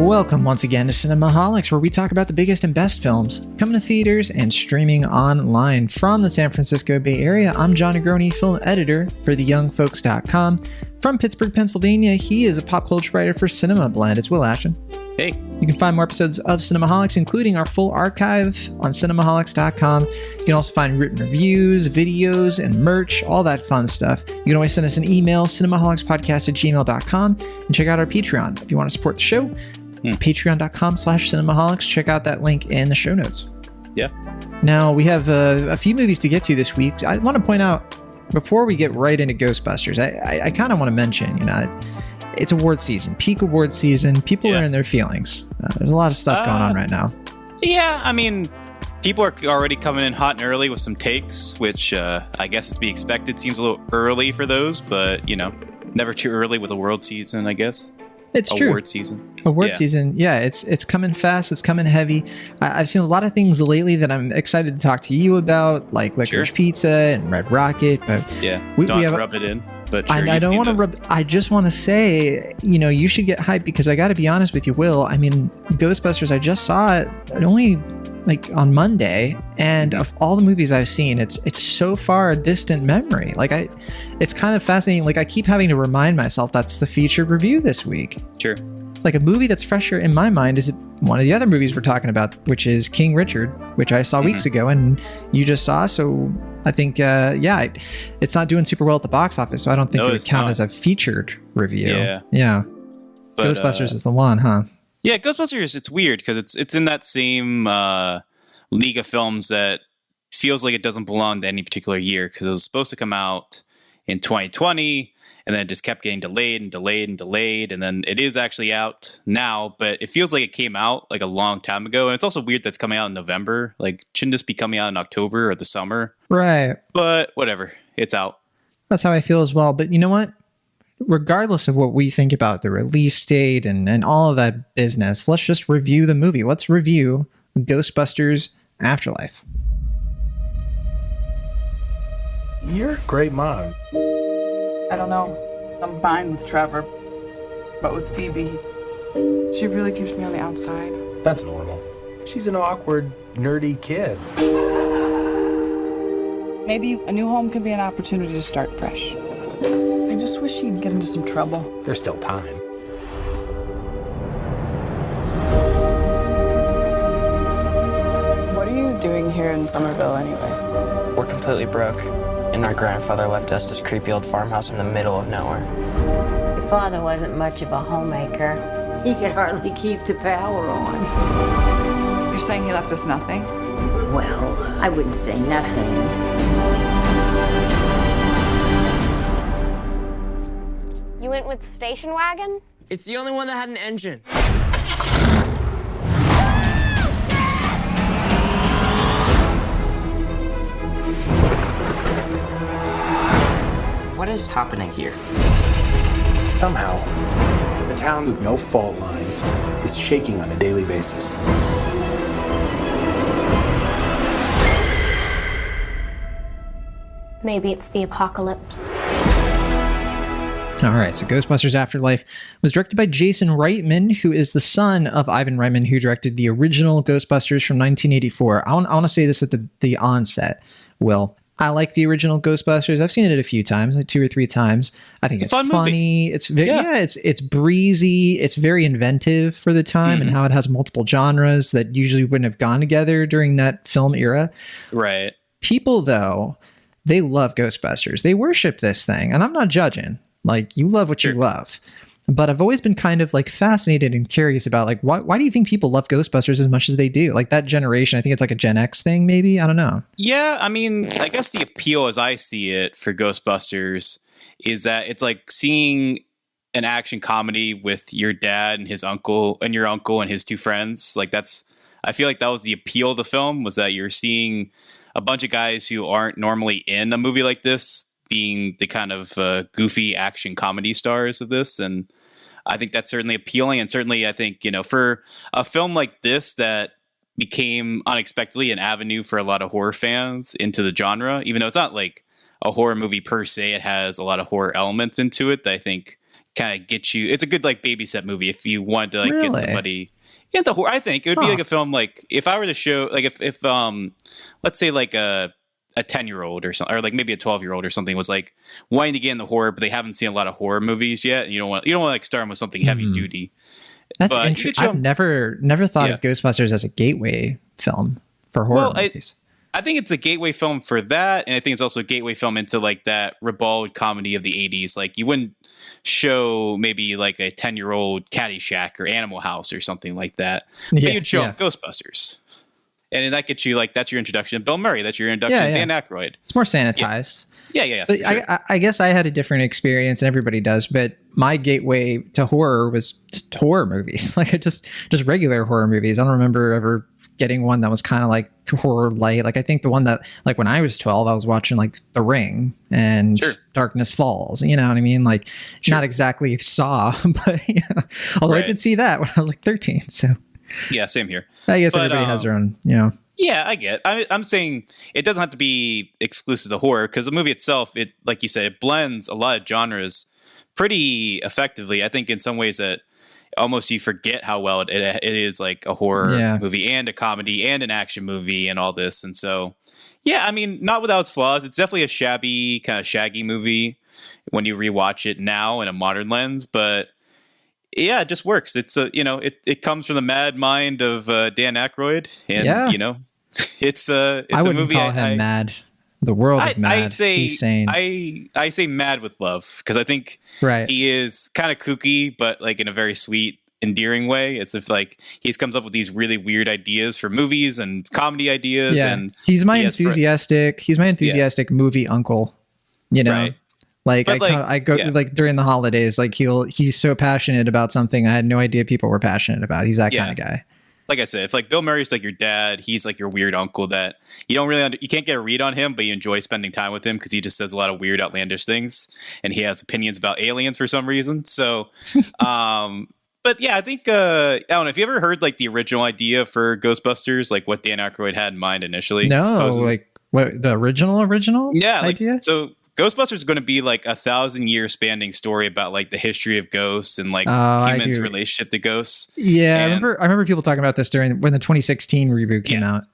Welcome once again to Cinemaholics, where we talk about the biggest and best films coming to theaters and streaming online. From the San Francisco Bay Area, I'm John Negroni, film editor for theyoungfolks.com. From Pittsburgh, Pennsylvania, he is a pop culture writer for Cinema Blend. It's Will Ashton. Hey. You can find more episodes of Cinemaholics, including our full archive on cinemaholics.com. You can also find written reviews, videos, and merch, all that fun stuff. You can always send us an email, cinemaholicspodcast@gmail.com, and check out our Patreon. If you want to support the show, patreon.com/cinemaholics. Check out that link in the show notes. Yeah. Now, we have a few movies to get to this week. I want to point out, before we get right into Ghostbusters, I kind of want to mention, it's award season, peak award season. People are in their feelings. There's a lot of stuff going on right now. Yeah, I mean, people are already coming in hot and early with some takes, which I guess is to be expected. Seems a little early for those, but, never too early with award season, I guess. It's true. Award season. Season. Yeah, it's coming fast. It's coming heavy. I've seen a lot of things lately that I'm excited to talk to you about, like Licorice Pizza and Red Rocket. But we have to rub it in. But sure, I don't want to rub. I just want to say, you should get hyped, because I got to be honest with you, Will. I mean, Ghostbusters. I just saw it only on Monday, and of all the movies I've seen, it's so far a distant memory. It's kind of fascinating. I keep having to remind myself that's the featured review this week. Sure. A movie that's fresher in my mind is one of the other movies we're talking about, which is King Richard, which I saw weeks ago, and you just saw. So I think, it's not doing super well at the box office, so I don't think it would count as a featured review. Yeah. But, Ghostbusters is the one, huh? Yeah, Ghostbusters, it's weird because it's in that same league of films that feels like it doesn't belong to any particular year, because it was supposed to come out in 2020, and then it just kept getting delayed and delayed and delayed, and then it is actually out now, but it feels like it came out a long time ago. And it's also weird that's coming out in November. Shouldn't this be coming out in October or the summer? Right. But whatever, it's out. That's how I feel as well. But you know what? Regardless of what we think about the release date and all of that business, let's just review the movie. Let's review Ghostbusters Afterlife. You're a great mom. I don't know. I'm fine with Trevor, but with Phoebe, she really keeps me on the outside. That's normal. She's an awkward, nerdy kid. Maybe a new home could be an opportunity to start fresh. I just wish she'd get into some trouble. There's still time. What are you doing here in Somerville anyway? We're completely broke, and our grandfather left us this creepy old farmhouse in the middle of nowhere. Your father wasn't much of a homemaker. He could hardly keep the power on. You're saying he left us nothing? Well, I wouldn't say nothing. You went with the station wagon? It's the only one that had an engine. What is happening here? Somehow, the town with no fault lines is shaking on a daily basis. Maybe it's the apocalypse. All right, so Ghostbusters Afterlife was directed by Jason Reitman, who is the son of Ivan Reitman, who directed the original Ghostbusters from 1984. I want to say this at the onset, Will. I like the original Ghostbusters. I've seen it a few times, 2 or 3 times. I think it's funny. Movie. It's it's breezy. It's very inventive for the time, and how it has multiple genres that usually wouldn't have gone together during that film era. Right. People, though, they love Ghostbusters. They worship this thing, and I'm not judging. You love what you love. But I've always been kind of fascinated and curious about why do you think people love Ghostbusters as much as they do? That generation, I think it's a Gen X thing, maybe. I don't know. Yeah, I mean, I guess the appeal as I see it for Ghostbusters is that it's seeing an action comedy with your dad and his uncle and your uncle and his 2 friends. I feel like that was the appeal of the film, was that you're seeing a bunch of guys who aren't normally in a movie like this being the kind of goofy action comedy stars of this. And I think that's certainly appealing. And certainly I think, for a film like this that became unexpectedly an avenue for a lot of horror fans into the genre, even though it's not a horror movie per se, it has a lot of horror elements into it that I think kind of get you. It's a good like babysit movie if you want to like Really? get somebody into horror. I think it would be like a film like if I were to show like if let's say like a 10-year-old or something, or like maybe a 12-year-old or something was like wanting to get into horror, but they haven't seen a lot of horror movies yet. And you don't want to like start them with something heavy duty. That's But you interesting. could show- I've never thought of Ghostbusters as a gateway film for horror movies. I think it's a gateway film for that, and I think it's also a gateway film into like that ribald comedy of the 80s. Like you wouldn't show maybe like a 10-year-old Caddyshack or Animal House or something like that. But you'd show them Ghostbusters. And then that gets you like, that's your introduction to Bill Murray. That's your introduction to Dan Aykroyd. It's more sanitized. Yeah. But sure. I guess I had a different experience, and everybody does. But my gateway to horror was just horror movies, like just regular horror movies. I don't remember ever getting one that was kind of like horror light. Like I think the one that like when I was 12, I was watching like The Ring and Darkness Falls. You know what I mean? Like not exactly Saw, but although I did see that when I was like 13. So yeah, same here. I guess everybody has their own, Yeah, I get. I'm saying it doesn't have to be exclusive to horror because the movie itself, it like you said, it blends a lot of genres pretty effectively. I think in some ways that almost you forget how well it is like a horror movie and a comedy and an action movie and all this. And so, yeah, I mean, not without its flaws. It's definitely a shabby, kind of shaggy movie when you rewatch it now in a modern lens, but yeah, it just works. It's it comes from the mad mind of Dan Aykroyd, and it's a movie. Call him mad. The world is mad. I say he's sane. I say mad with love because I think he is kind of kooky, but like in a very sweet, endearing way. It's if like he comes up with these really weird ideas for movies and comedy ideas, and he's my enthusiastic. He's my enthusiastic movie uncle. Right. Like I go like during the holidays, like he's so passionate about something I had no idea people were passionate about. He's that kind of guy. Like I said, if like Bill Murray's like your dad, he's like your weird uncle that you don't really you can't get a read on him, but you enjoy spending time with him because he just says a lot of weird, outlandish things, and he has opinions about aliens for some reason. So, but yeah, I think I don't know if you ever heard like the original idea for Ghostbusters, like what Dan Aykroyd had in mind initially. No, supposedly. Like what the original idea? So Ghostbusters is going to be like 1,000-year spanning story about like the history of ghosts and like humans' relationship to ghosts. Yeah, I remember people talking about this when the 2016 reboot came out.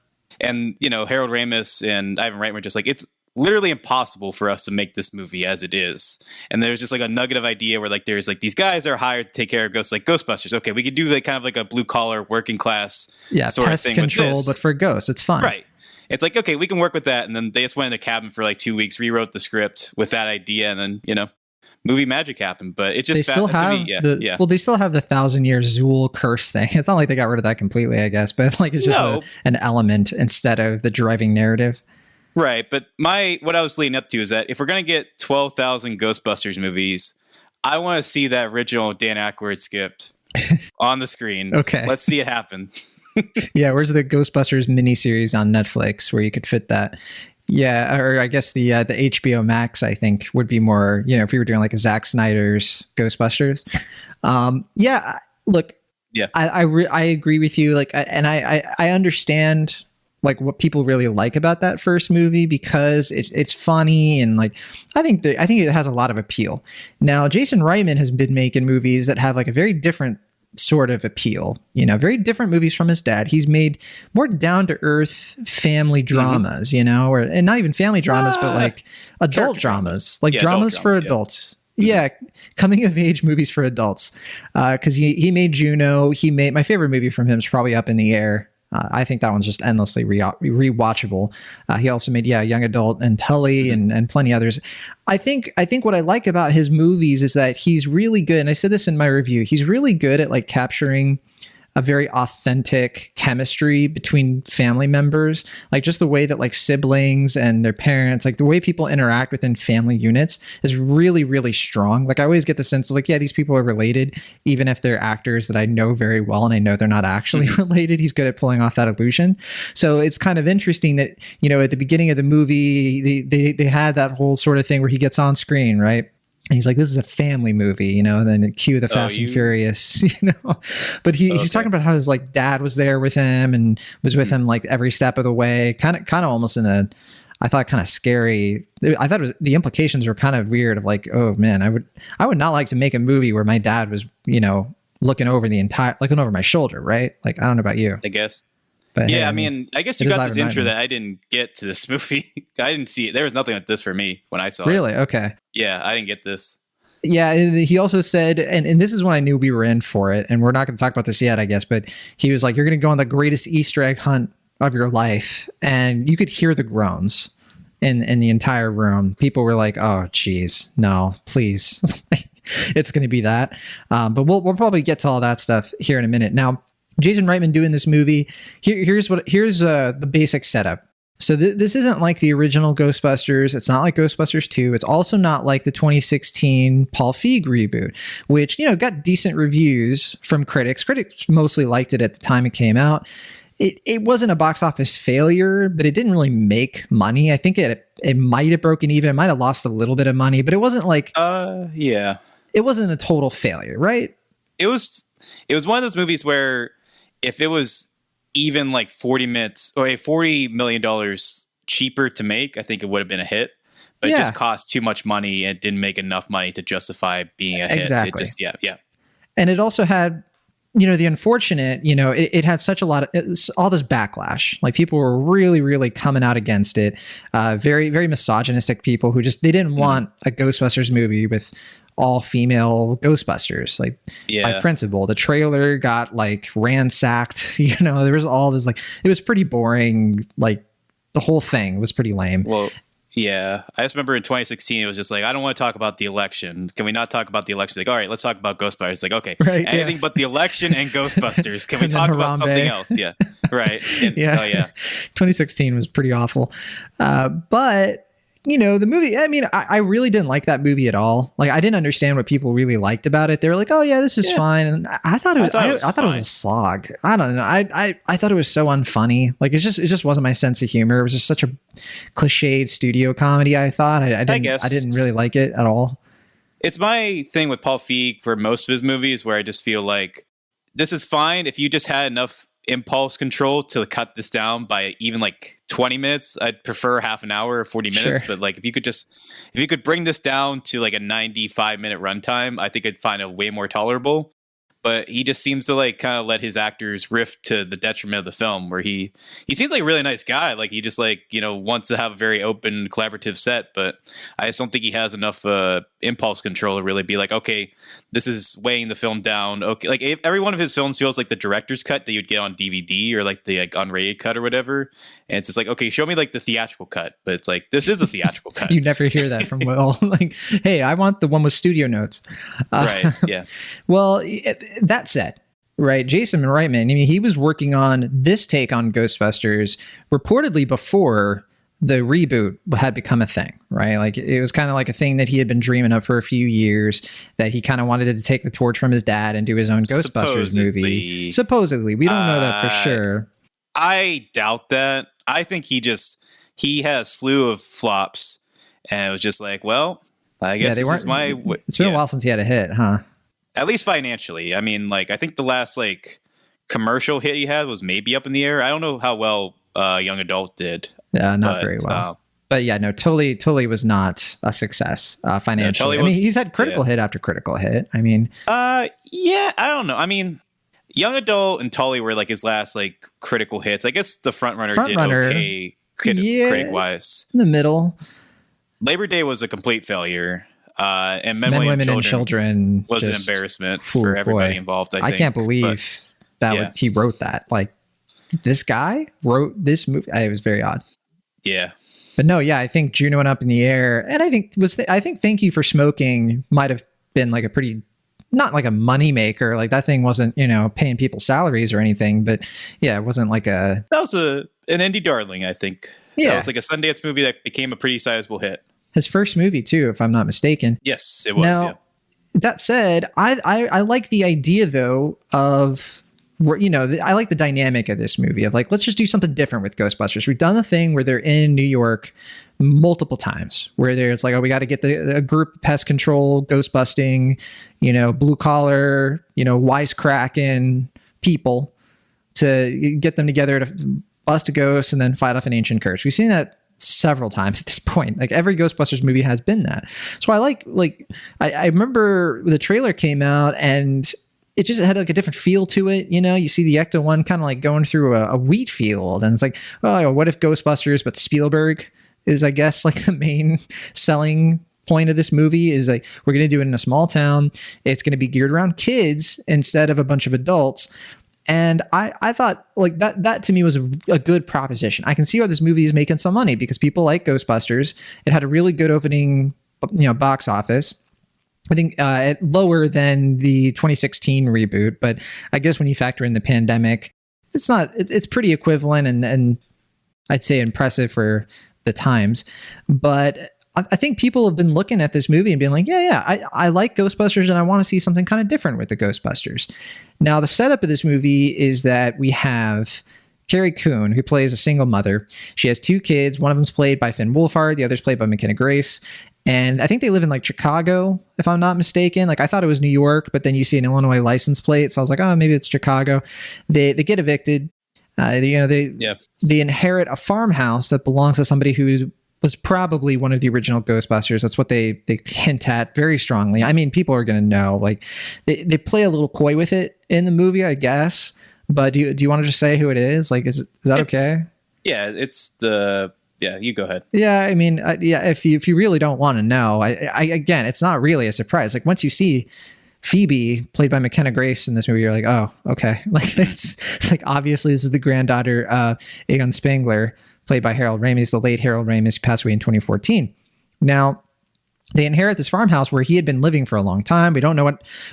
And Harold Ramis and Ivan Reitman just like it's literally impossible for us to make this movie as it is. And there's just like a nugget of idea where like there's like these guys are hired to take care of ghosts, like Ghostbusters. Okay, we could do like kind of like a blue collar working class sort of thing control, with this. But for ghosts, it's fun, right? It's like, okay, we can work with that. And then they just went in the cabin for like 2 weeks, rewrote the script with that idea. And then, movie magic happened. But it just they still have well, they still have the 1,000-year Zool curse thing. It's not like they got rid of that completely, I guess. But like it's just an element instead of the driving narrative. Right. But what I was leading up to is that if we're going to get 12,000 Ghostbusters movies, I want to see that original Dan Aykroyd script on the screen. Okay. Let's see it happen. Yeah, where's the Ghostbusters miniseries on Netflix where you could fit that? Yeah, or I guess the HBO Max, I think, would be more, if we were doing like a Zack Snyder's Ghostbusters. Look, I agree with you. Like, and I understand like what people really like about that first movie because it's funny and like I think it has a lot of appeal. Now, Jason Reitman has been making movies that have like a very different sort of appeal, very different movies from his dad. He's made more down-to-earth family dramas, and not even family dramas, but like adult dramas, like dramas for adults. Yeah, coming of age movies for adults. Because he made Juno. He made my favorite movie from him is probably Up in the Air. I think that one's just endlessly rewatchable. He also made Young Adult and Tully and plenty others. I think what I like about his movies is that he's really good, and I said this in my review, he's really good at like capturing a very authentic chemistry between family members, like just the way that like siblings and their parents, like the way people interact within family units is really, really strong. Like I always get the sense of like, yeah, these people are related, even if they're actors that I know very well and I know they're not actually related. He's good at pulling off that illusion. So it's kind of interesting that, at the beginning of the movie, they had that whole sort of thing where he gets on screen, right? And he's like, this is a family movie, and then cue the Fast and Furious, But he's talking about how his like dad was there with him and was with him like every step of the way, kind of almost in a, I thought kind of scary. I thought the implications were kind of weird of like, oh man, I would not like to make a movie where my dad was, looking over my shoulder, right? Like, I don't know about you. I guess. But yeah, hey, I mean, I guess you got this Ivan intro Reitman. that I didn't get to this movie. I didn't see it. There was nothing like this for me when I saw it. Really? Okay. Yeah, I didn't get this. Yeah, he also said, and this is when I knew we were in for it, and we're not going to talk about this yet, I guess, but he was like, you're going to go on the greatest Easter egg hunt of your life, and you could hear the groans in the entire room. People were like, oh, geez, no, please. It's going to be that. But we'll probably get to all that stuff here in a minute. Now, Jason Reitman doing this movie, here's the basic setup. So this isn't like the original Ghostbusters. It's not like Ghostbusters 2. It's also not like the 2016 Paul Feig reboot, which, got decent reviews from critics. Critics mostly liked it at the time it came out. It wasn't a box office failure, but it didn't really make money. I think it might have broken even. It might have lost a little bit of money, but it wasn't like... Yeah. It wasn't a total failure, right? It was one of those movies where if it was even like 40 minutes or $40 million cheaper to make, I think it would have been a hit. But it just cost too much money and didn't make enough money to justify being a hit. Exactly. It just, yeah. And it also had, the unfortunate, it had such a lot of all this backlash. Like people were really, really coming out against it. Very, very misogynistic people who they didn't want a Ghostbusters movie with all female Ghostbusters, like by principle. The trailer got like ransacked. There was all this it was pretty boring. Like the whole thing was pretty lame. Well, yeah, I just remember in 2016 it was just like, I don't want to talk about the election. Can we not talk about the election? Like, all right, let's talk about Ghostbusters. It's like, okay, right, anything but the election and Ghostbusters. Can we talk about something else? Yeah, right. Yeah. Oh yeah, 2016 was pretty awful. But the movie, I mean, I really didn't like that movie at all. Like, I didn't understand what people really liked about it. They were like, oh yeah, this is fine. And I thought it was, I thought it was a slog. I don't know. I thought it was so unfunny. Like, it just wasn't my sense of humor. It was just such a cliched studio comedy. I thought I didn't really like it at all. It's my thing with Paul Feig for most of his movies where I just feel like this is fine if you just had enough impulse control to cut this down by even like 20 minutes. I'd prefer half an hour or 40 minutes, Sure. but like if you could bring this down to like a 95-minute runtime, I think I'd find it way more tolerable. But he just seems to like kind of let his actors riff to the detriment of the film, where he seems like a really nice guy. Like he just like, wants to have a very open, collaborative set, but I just don't think he has enough impulse control to really be like, okay, this is weighing the film down. Okay, like every one of his films feels like the director's cut that you'd get on DVD or like the like unrated cut or whatever. And it's just like, okay, show me like the theatrical cut, but it's like, this is a theatrical cut. You never hear that from Will. Like, hey, I want the one with studio notes. Right. Yeah. Well, that said, right, Jason Reitman, I mean, he was working on this take on Ghostbusters reportedly before the reboot had become a thing, right? Like it was kind of like a thing that he had been dreaming of for a few years, that he kind of wanted to take the torch from his dad and do his own Ghostbusters movie. Supposedly. We don't know that for sure. I doubt that. I think he had a slew of flops, and it was just like, well, I guess this is my... It's been a while since he had a hit, huh? At least financially. I mean, like, I think the last, like, commercial hit he had was maybe Up in the Air. I don't know how well Young Adult did. Yeah, not very well. But yeah, no, Tully was not a success financially. I mean, he's had critical hit after critical hit. I mean... yeah, I don't know. I mean... Young Adult and Tully were like his last like critical hits. I guess the Frontrunner did okay critic wise. In the middle. Labor Day was a complete failure. And Men, Women, and Children was an embarrassment for everybody involved. I think. Can't believe he wrote that. Like, this guy wrote this movie. It was very odd. Yeah. But no, yeah, I think Juno and Up in the Air, and I think Thank You for Smoking might have been like a pretty, not like a money maker. Like that thing wasn't, paying people salaries or anything, but yeah, it wasn't like that was an indie darling, I think. Yeah. That was like a Sundance movie that became a pretty sizable hit. His first movie too, if I'm not mistaken. Yes, it was. Now, that said, I like the idea though of, I like the dynamic of this movie of like, let's just do something different with Ghostbusters. We've done the thing where they're in New York multiple times, where there's like, oh, we got to get a group pest control, ghost busting, blue collar, wisecracking people to get them together to bust a ghost and then fight off an ancient curse. We've seen that several times at this point. Like every Ghostbusters movie has been that. So I remember the trailer came out and it just had like a different feel to it. You know, you see the Ecto one kind of like going through a wheat field, and it's like, oh, what if Ghostbusters, but Spielberg is, I guess, like the main selling point of this movie is like, we're going to do it in a small town. It's going to be geared around kids instead of a bunch of adults. And I thought like that to me was a good proposition. I can see why this movie is making some money because people like Ghostbusters. It had a really good opening, box office. I think lower than the 2016 reboot, but I guess when you factor in the pandemic, it's pretty equivalent and I'd say impressive for the times. But I think people have been looking at this movie and being like, I like Ghostbusters and I want to see something kind of different with the Ghostbusters. Now, the setup of this movie is that we have Carrie Coon, who plays a single mother. She has 2 kids. One of them's played by Finn Wolfhard. The other's played by McKenna Grace. And I think they live in like Chicago, if I'm not mistaken. Like I thought it was New York, but then you see an Illinois license plate. So I was like, oh, maybe it's Chicago. They get evicted. They inherit a farmhouse that belongs to somebody who was probably one of the original Ghostbusters. That's what they hint at very strongly. I mean, people are going to know. Like they play a little coy with it in the movie, I guess. But do you want to just say who it is? Like, is that okay? Yeah, you go ahead. Yeah, I mean, if you really don't want to know, I again, it's not really a surprise. Like once you see Phoebe played by McKenna Grace in this movie, you're like, oh, okay. Like it's like obviously this is the granddaughter of Egon Spengler, played by Harold Ramis, the late Harold Ramis, who passed away in 2014. Now, they inherit this farmhouse where he had been living for a long time. We don't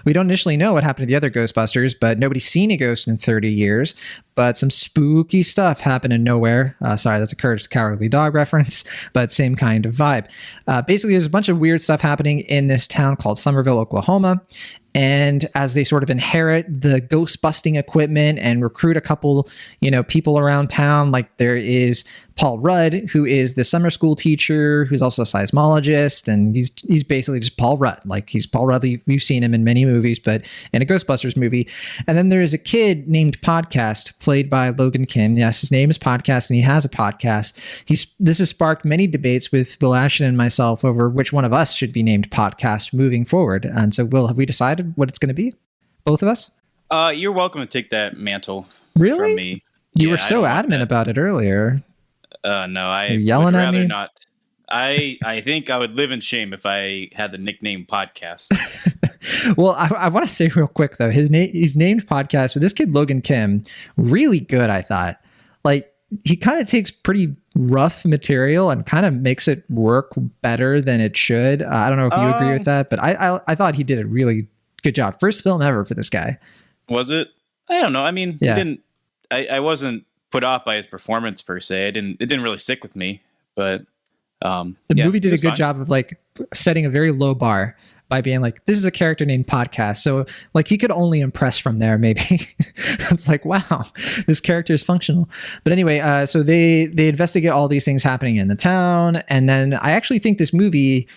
initially know what happened to the other Ghostbusters, but nobody's seen a ghost in 30 years. But some spooky stuff happened in nowhere. Sorry, that's a Courage the Cowardly Dog reference, but same kind of vibe. Basically, there's a bunch of weird stuff happening in this town called Somerville, Oklahoma. And as they sort of inherit the ghost busting equipment and recruit a couple, people around town, like there is Paul Rudd, who is the summer school teacher, who's also a seismologist, and he's basically just Paul Rudd. Like he's Paul Rudd. We've seen him in many movies, but in a Ghostbusters movie. And then there is a kid named Podcast, played by Logan Kim. Yes, his name is Podcast, and he has a podcast. This has sparked many debates with Bill Ashton and myself over which one of us should be named Podcast moving forward. And so, Will, have we decided what it's going to be? Both of us? You're welcome to take that mantle really? From me. You were so adamant about it earlier. No, You're yelling would at rather me? not. I think I would live in shame if I had the nickname Podcast. Well, I want to say real quick though, he's named Podcast, but this kid Logan Kim, really good. I thought, like, he kind of takes pretty rough material and kind of makes it work better than it should. I don't know if you agree with that, but I thought he did a really good job. First film ever for this guy. Was it? I don't know. I mean, yeah. He didn't. I wasn't put off by his performance per se. It didn't really stick with me, but the movie did a good job of like setting a very low bar by being like, this is a character named Podcast. So like he could only impress from there, maybe. It's like, wow, this character is functional. But anyway, so they investigate all these things happening in the town. And then I actually think this movie,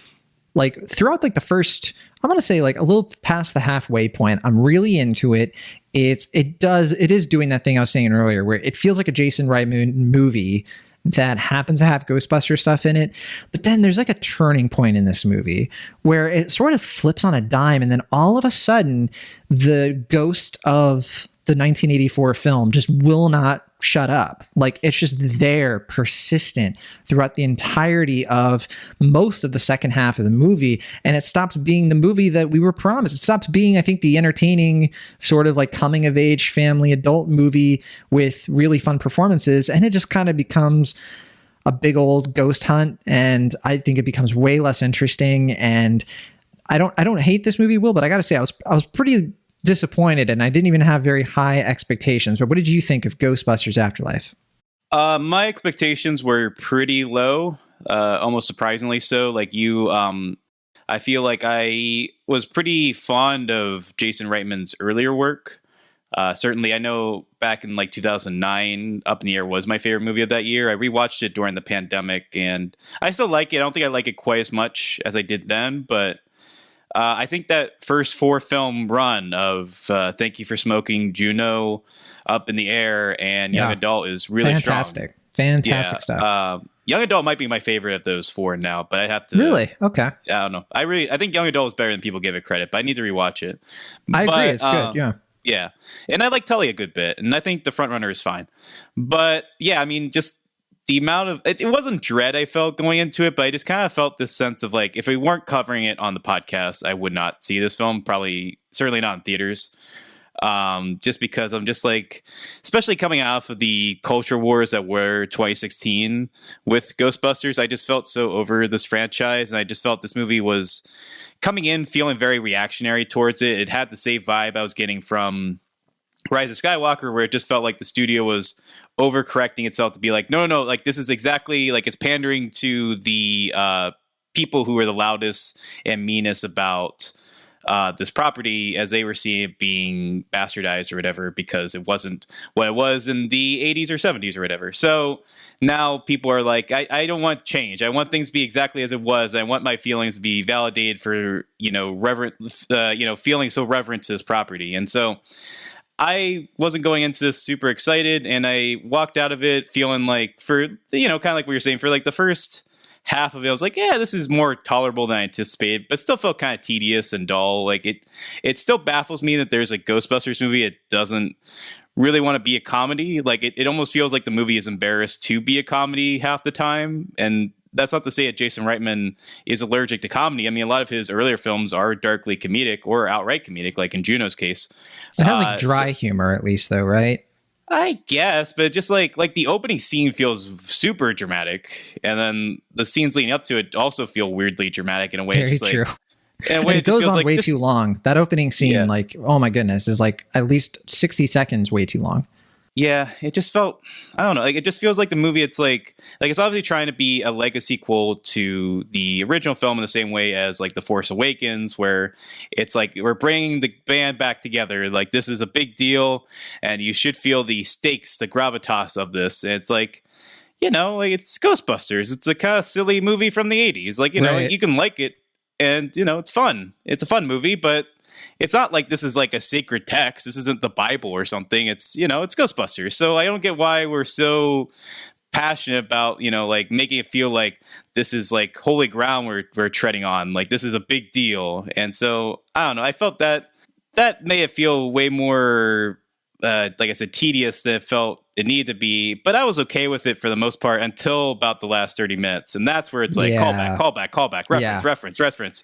like throughout like the first, I'm going to say like a little past the halfway point, I'm really into it. It is doing that thing I was saying earlier where it feels like a Jason Reitman movie that happens to have Ghostbuster stuff in it. But then there's like a turning point in this movie where it sort of flips on a dime. And then all of a sudden, the ghost of the 1984 film just will not shut up. Like it's just there, persistent throughout the entirety of most of the second half of the movie. And it stops being the movie that we were promised. It stops being, I think, the entertaining sort of like coming of age family adult movie with really fun performances. And it just kind of becomes a big old ghost hunt. And I think it becomes way less interesting. And I don't hate this movie, Will, but I got to say, I was pretty disappointed, and I didn't even have very high expectations. But what did you think of Ghostbusters Afterlife? My expectations were pretty low, almost surprisingly so. Like you, I feel like I was pretty fond of Jason Reitman's earlier work. Certainly, I know back in like 2009, Up in the Air was my favorite movie of that year. I rewatched it during the pandemic, and I still like it. I don't think I like it quite as much as I did then, but I think that first 4 film run of Thank You for Smoking, Juno, Up in the Air, and Young Adult is really fantastic. Fantastic stuff. Young Adult might be my favorite of those four now, but I have to Really? Okay. I don't know. I think Young Adult is better than people give it credit, but I need to rewatch it. I agree. It's good. Yeah. Yeah. And I like Tully a good bit, and I think the front runner is fine. But yeah, I mean, just the amount of it wasn't dread I felt going into it, but I just kind of felt this sense of like, if we weren't covering it on the podcast, I would not see this film. Certainly not in theaters. Just because I'm just like, especially coming off of the culture wars that were 2016 with Ghostbusters, I just felt so over this franchise, and I just felt this movie was coming in feeling very reactionary towards it. It had the same vibe I was getting from Rise of Skywalker, where it just felt like the studio was overcorrecting itself to be like, no, like this is exactly like, it's pandering to the people who are the loudest and meanest about this property, as they were seeing it being bastardized or whatever, because it wasn't what it was in the 80s or 70s or whatever. So now people are like, I don't want change. I want things to be exactly as it was. I want my feelings to be validated for, feeling so reverent to this property. And so I wasn't going into this super excited, and I walked out of it feeling like, for, kind of like we were saying, for like the first half of it, I was like, yeah, this is more tolerable than I anticipated, but still felt kind of tedious and dull. Like it still baffles me that there's a Ghostbusters movie. It doesn't really want to be a comedy. Like it almost feels like the movie is embarrassed to be a comedy half the time. And that's not to say that Jason Reitman is allergic to comedy. I mean, a lot of his earlier films are darkly comedic or outright comedic, like in Juno's case. It has like dry humor, at least, though, right? I guess, but just like the opening scene feels super dramatic, and then the scenes leading up to it also feel weirdly dramatic in a way. Very just true. Like, in a way, it goes on like way too long. That opening scene, like, oh my goodness, is like at least 60 seconds way too long. Yeah, it just felt, I don't know, like it just feels like the movie, it's like it's obviously trying to be a legasequel to the original film in the same way as like The Force Awakens, where it's like we're bringing the band back together. Like this is a big deal, and you should feel the stakes, the gravitas of this. And it's like, like it's Ghostbusters. It's a kind of silly movie from the 80s. Like, right. You can like it, and, it's fun. It's a fun movie, but it's not like this is like a sacred text. This isn't the Bible or something. It's, it's Ghostbusters. So I don't get why we're so passionate about, like making it feel like this is like holy ground we're treading on. Like this is a big deal. And so I don't know. I felt that made it feel way more, like I said, tedious than it felt it needed to be. But I was okay with it for the most part until about the last 30 minutes. And that's where it's like callback, reference,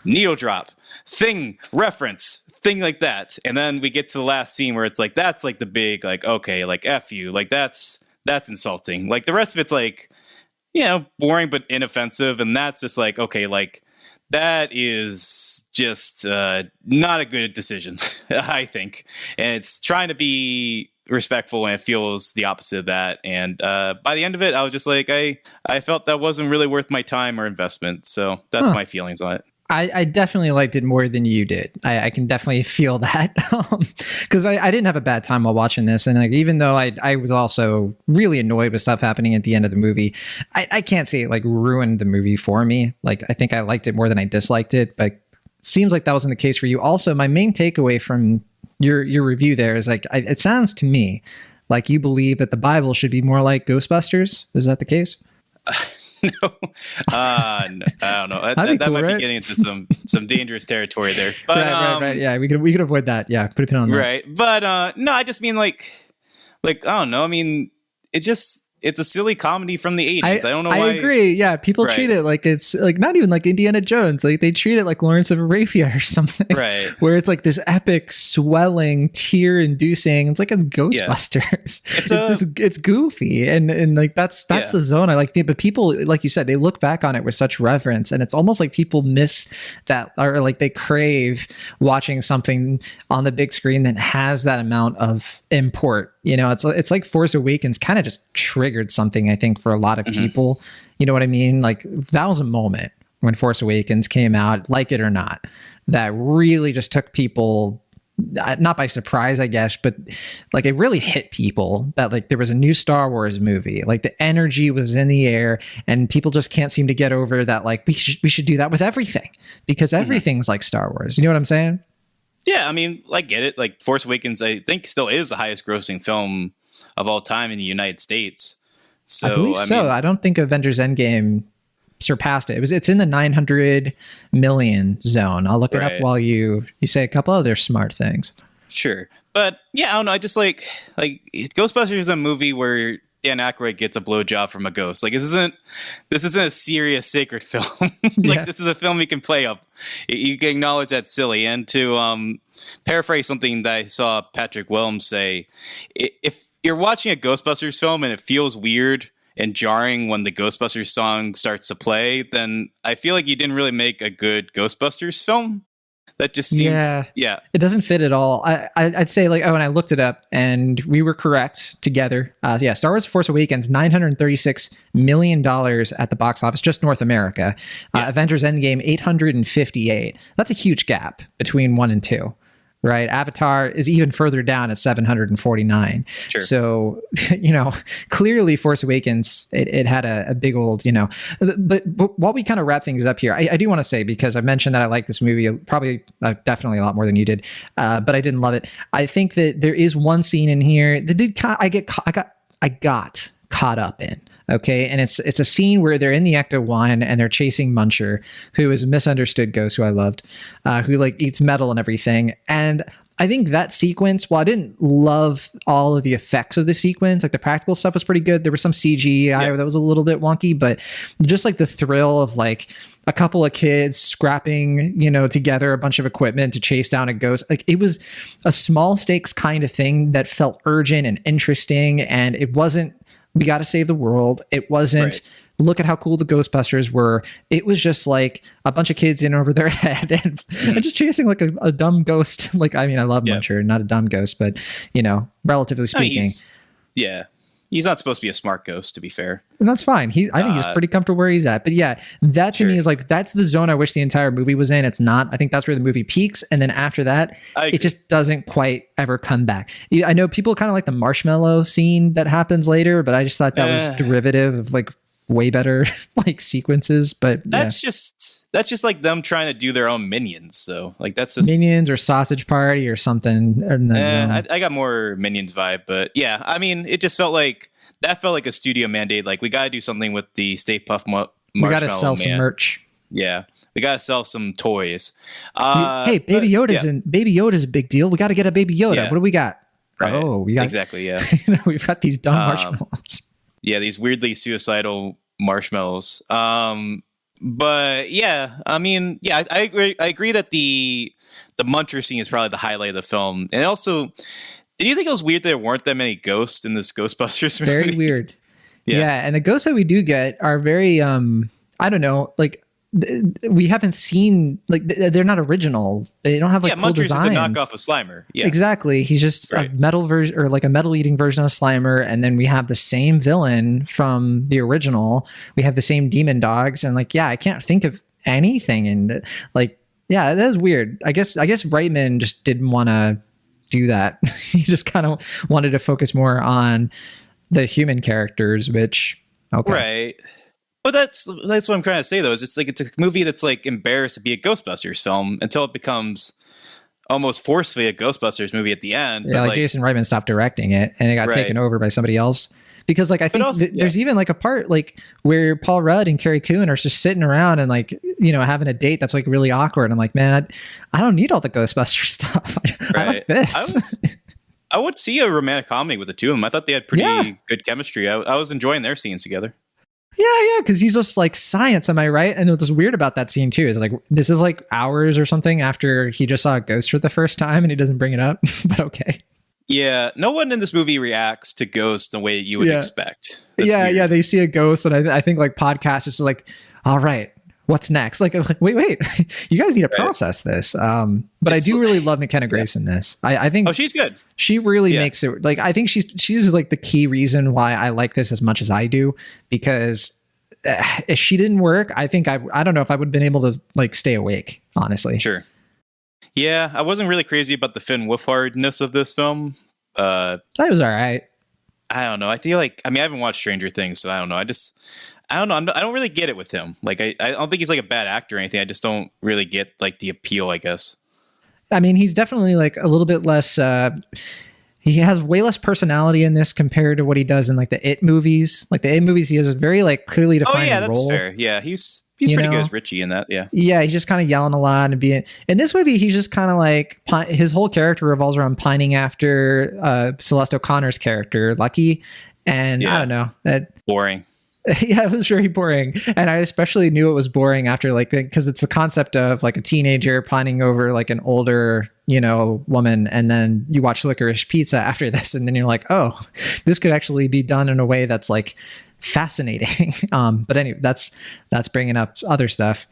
needle drop. Thing, reference, thing like that. And then we get to the last scene where it's like, that's like the big, like, okay, like F you, like that's insulting. Like the rest of it's like, boring but inoffensive. And that's just like, okay, like that is just not a good decision, I think. And it's trying to be respectful, and it feels the opposite of that. And by the end of it, I was just like, I felt that wasn't really worth my time or investment. So that's my feelings on it. I definitely liked it more than you did. I can definitely feel that, because I didn't have a bad time while watching this. And like, even though I was also really annoyed with stuff happening at the end of the movie, I can't say it like ruined the movie for me. Like I think I liked it more than I disliked it, but seems like that wasn't the case for you. Also, my main takeaway from your review there is like, it sounds to me like you believe that the Bible should be more like Ghostbusters. Is that the case? No, I don't know. That might be getting into some dangerous territory there. But right. Yeah, we could avoid that. Yeah, put a pin on that. Right, but no, I just mean like I don't know. I mean, it's a silly comedy from the 80s. I don't know why. I agree. Yeah, people treat it like it's like not even like Indiana Jones. Like they treat it like Lawrence of Arabia or something. Right. Where it's like this epic, swelling, tear-inducing. It's like a Ghostbusters. Yeah. It's goofy and like that's the zone I like. But people, like you said, they look back on it with such reverence, and it's almost like people miss that, or like they crave watching something on the big screen that has that amount of import. It's like Force Awakens kind of just triggered something, I think, for a lot of people. You know what I mean? Like that was a moment when Force Awakens came out, like it or not, that really just took people not by surprise, I guess, but like it really hit people that like there was a new Star Wars movie. Like the energy was in the air, and people just can't seem to get over that. Like we should do that with everything, because everything's like Star Wars. You know what I'm saying? Yeah, I mean, I get it. Like Force Awakens, I think still is the highest grossing film of all time in the United States. So I believe so. I don't think Avengers Endgame surpassed it. It's in the 900 million zone. I'll look it up while you say a couple other smart things. Sure. But yeah, I don't know. I just like Ghostbusters is a movie where Dan Aykroyd gets a blowjob from a ghost. Like this isn't a serious sacred film. This is a film you can play up. You can acknowledge that's silly. And to paraphrase something that I saw Patrick Williams say, if you're watching a Ghostbusters film and it feels weird and jarring when the Ghostbusters song starts to play, then I feel like you didn't really make a good Ghostbusters film. That just seems, it doesn't fit at all. I'd say like, when I looked it up and we were correct together. Star Wars Force Awakens, $936 million at the box office, just North America. Avengers Endgame, 858. That's a huge gap between 1 and 2. Right. Avatar is even further down at 749. Sure. So, clearly Force Awakens, it had a big old, but while we kind of wrap things up here, I do want to say, because I mentioned that I like this movie, probably definitely a lot more than you did, but I didn't love it. I think that there is one scene in here that I got caught up in. Okay, and it's a scene where they're in the Ecto-1 and they're chasing Muncher, who is a misunderstood ghost who I loved, who like eats metal and everything. And I think that sequence, while I didn't love all of the effects of the sequence, like the practical stuff was pretty good. There was some CGI that was a little bit wonky, but just like the thrill of like a couple of kids scrapping, together a bunch of equipment to chase down a ghost. Like it was a small stakes kind of thing that felt urgent and interesting, and it wasn't, we got to save the world. It wasn't, look at how cool the Ghostbusters were. It was just like a bunch of kids in over their head and just chasing like a dumb ghost. Like, I mean, I love Muncher, not a dumb ghost, but, relatively speaking. He's not supposed to be a smart ghost, to be fair. And that's fine. I think he's pretty comfortable where he's at. But yeah, that to me is like, that's the zone I wish the entire movie was in. It's not. I think that's where the movie peaks. And then after that, it just doesn't quite ever come back. I know people kind of like the marshmallow scene that happens later, but I just thought that was derivative of like way better like sequences. But that's just like them trying to do their own Minions, though. Like that's just Minions or Sausage Party or something. I got more Minions vibe, but yeah, I mean, it just felt like a studio mandate. Like we got to do something with the Stay Puft Marshmallow. We got to sell some merch. Yeah, we got to sell some toys. Hey, Baby Yoda's a big deal. We got to get a Baby Yoda. Yeah. What do we got? Right. Oh, we got exactly. Yeah, we've got these dumb marshmallows. Yeah, these weirdly suicidal marshmallows. But yeah, I mean, yeah, I agree that the Muncher scene is probably the highlight of the film. And also, did you think it was weird that there weren't that many ghosts in this Ghostbusters movie? Very weird. Yeah, and the ghosts that we do get are very I don't know, like we haven't seen, like they're not original. They don't have like cool Muncher's designs. just a knockoff of Slimer. Yeah, exactly. He's just a metal version, or like a metal eating version of Slimer. And then we have the same villain from the original. We have the same demon dogs, and like, I can't think of anything. And like, that is weird. I guess Reitman just didn't want to do that. He just kind of wanted to focus more on the human characters, which right. But that's what I'm trying to say, though, is it's a movie that's like embarrassed to be a Ghostbusters film until it becomes almost forcefully a Ghostbusters movie at the end. Yeah, like Jason Reitman stopped directing it and it got taken over by somebody else. Because like I think there's even like a part like where Paul Rudd and Carrie Coon are just sitting around and like, having a date that's like really awkward. I'm like, man, I don't need all the Ghostbusters stuff. I like this. I would see a romantic comedy with the two of them. I thought they had pretty good chemistry. I was enjoying their scenes together. Yeah, because he's just like science, am I right? And what's weird about that scene too is like this is like hours or something after he just saw a ghost for the first time and he doesn't bring it up. But okay. Yeah, no one in this movie reacts to ghosts the way you would expect. That's weird. They see a ghost, and I think like podcasts is like, all right, what's next? Like, wait, you guys need to process this. But I do really love McKenna Grace in this. I think she's good. She really makes it like, I think she's like the key reason why I like this as much as I do, because if she didn't work, I think I don't know if I would have been able to like stay awake, honestly. Sure. Yeah, I wasn't really crazy about the Finn Wolfhardness of this film. That was all right. I don't know. I feel like, I haven't watched Stranger Things, so I don't know. I don't know. I don't really get it with him. Like, I don't think he's like a bad actor or anything. I just don't really get like the appeal, I guess. I mean, he's definitely like a little bit less, he has way less personality in this compared to what he does in like the It movies. Like the It movies, he has a very like clearly defined role. Oh yeah, that's fair. Yeah, he's pretty good as Richie in that. Yeah. Yeah, he's just kind of yelling a lot and being in this movie. He's just kind of like his whole character revolves around pining after Celeste O'Connor's character, Lucky, and I don't know that boring. Yeah, it was very boring. And I especially knew it was boring after like, because it's the concept of like a teenager pining over like an older, woman. And then you watch Licorice Pizza after this. And then you're like, oh, this could actually be done in a way that's like fascinating. But anyway, that's bringing up other stuff.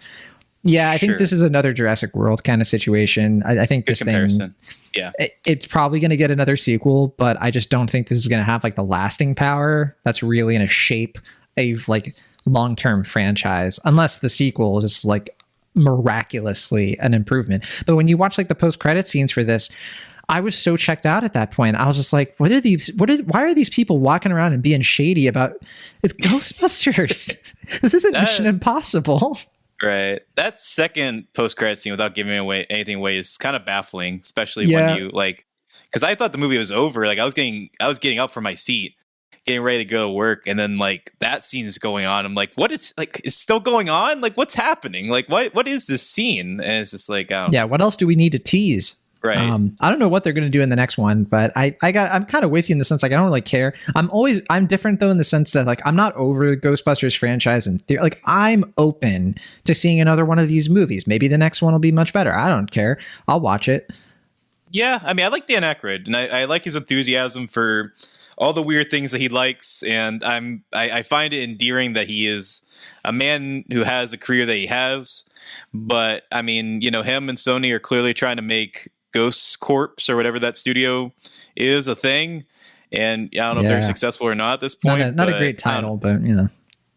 Yeah, I think this is another Jurassic World kind of situation. I think this thing, it's probably going to get another sequel, but I just don't think this is going to have like the lasting power that's really going to shape a like long-term franchise, unless the sequel is like miraculously an improvement. But when you watch like the post-credit scenes for this, I was so checked out at that point. I was just like, why are these people walking around and being shady about it's Ghostbusters? This isn't Mission Impossible. Right. That second post-credit scene, without giving anything away, is kind of baffling, especially when you like, because I thought the movie was over. Like I was getting up from my seat, getting ready to go to work, and then like that scene is going on. I'm like, what is like? It's still going on? Like, what's happening? Like, what is this scene? And it's just like, what else do we need to tease? Right. I don't know what they're going to do in the next one, but I'm kind of with you in the sense like I don't really care. I'm different though in the sense that like I'm not over the Ghostbusters franchise, and like I'm open to seeing another one of these movies. Maybe the next one will be much better. I don't care. I'll watch it. Yeah, I mean, I like Dan Aykroyd, and I like his enthusiasm for all the weird things that he likes, and I find it endearing that he is a man who has a career that he has. But I mean, him and Sony are clearly trying to make Ghost Corps or whatever that studio is a thing, and I don't know if they're successful or not at this point. Not a great title, but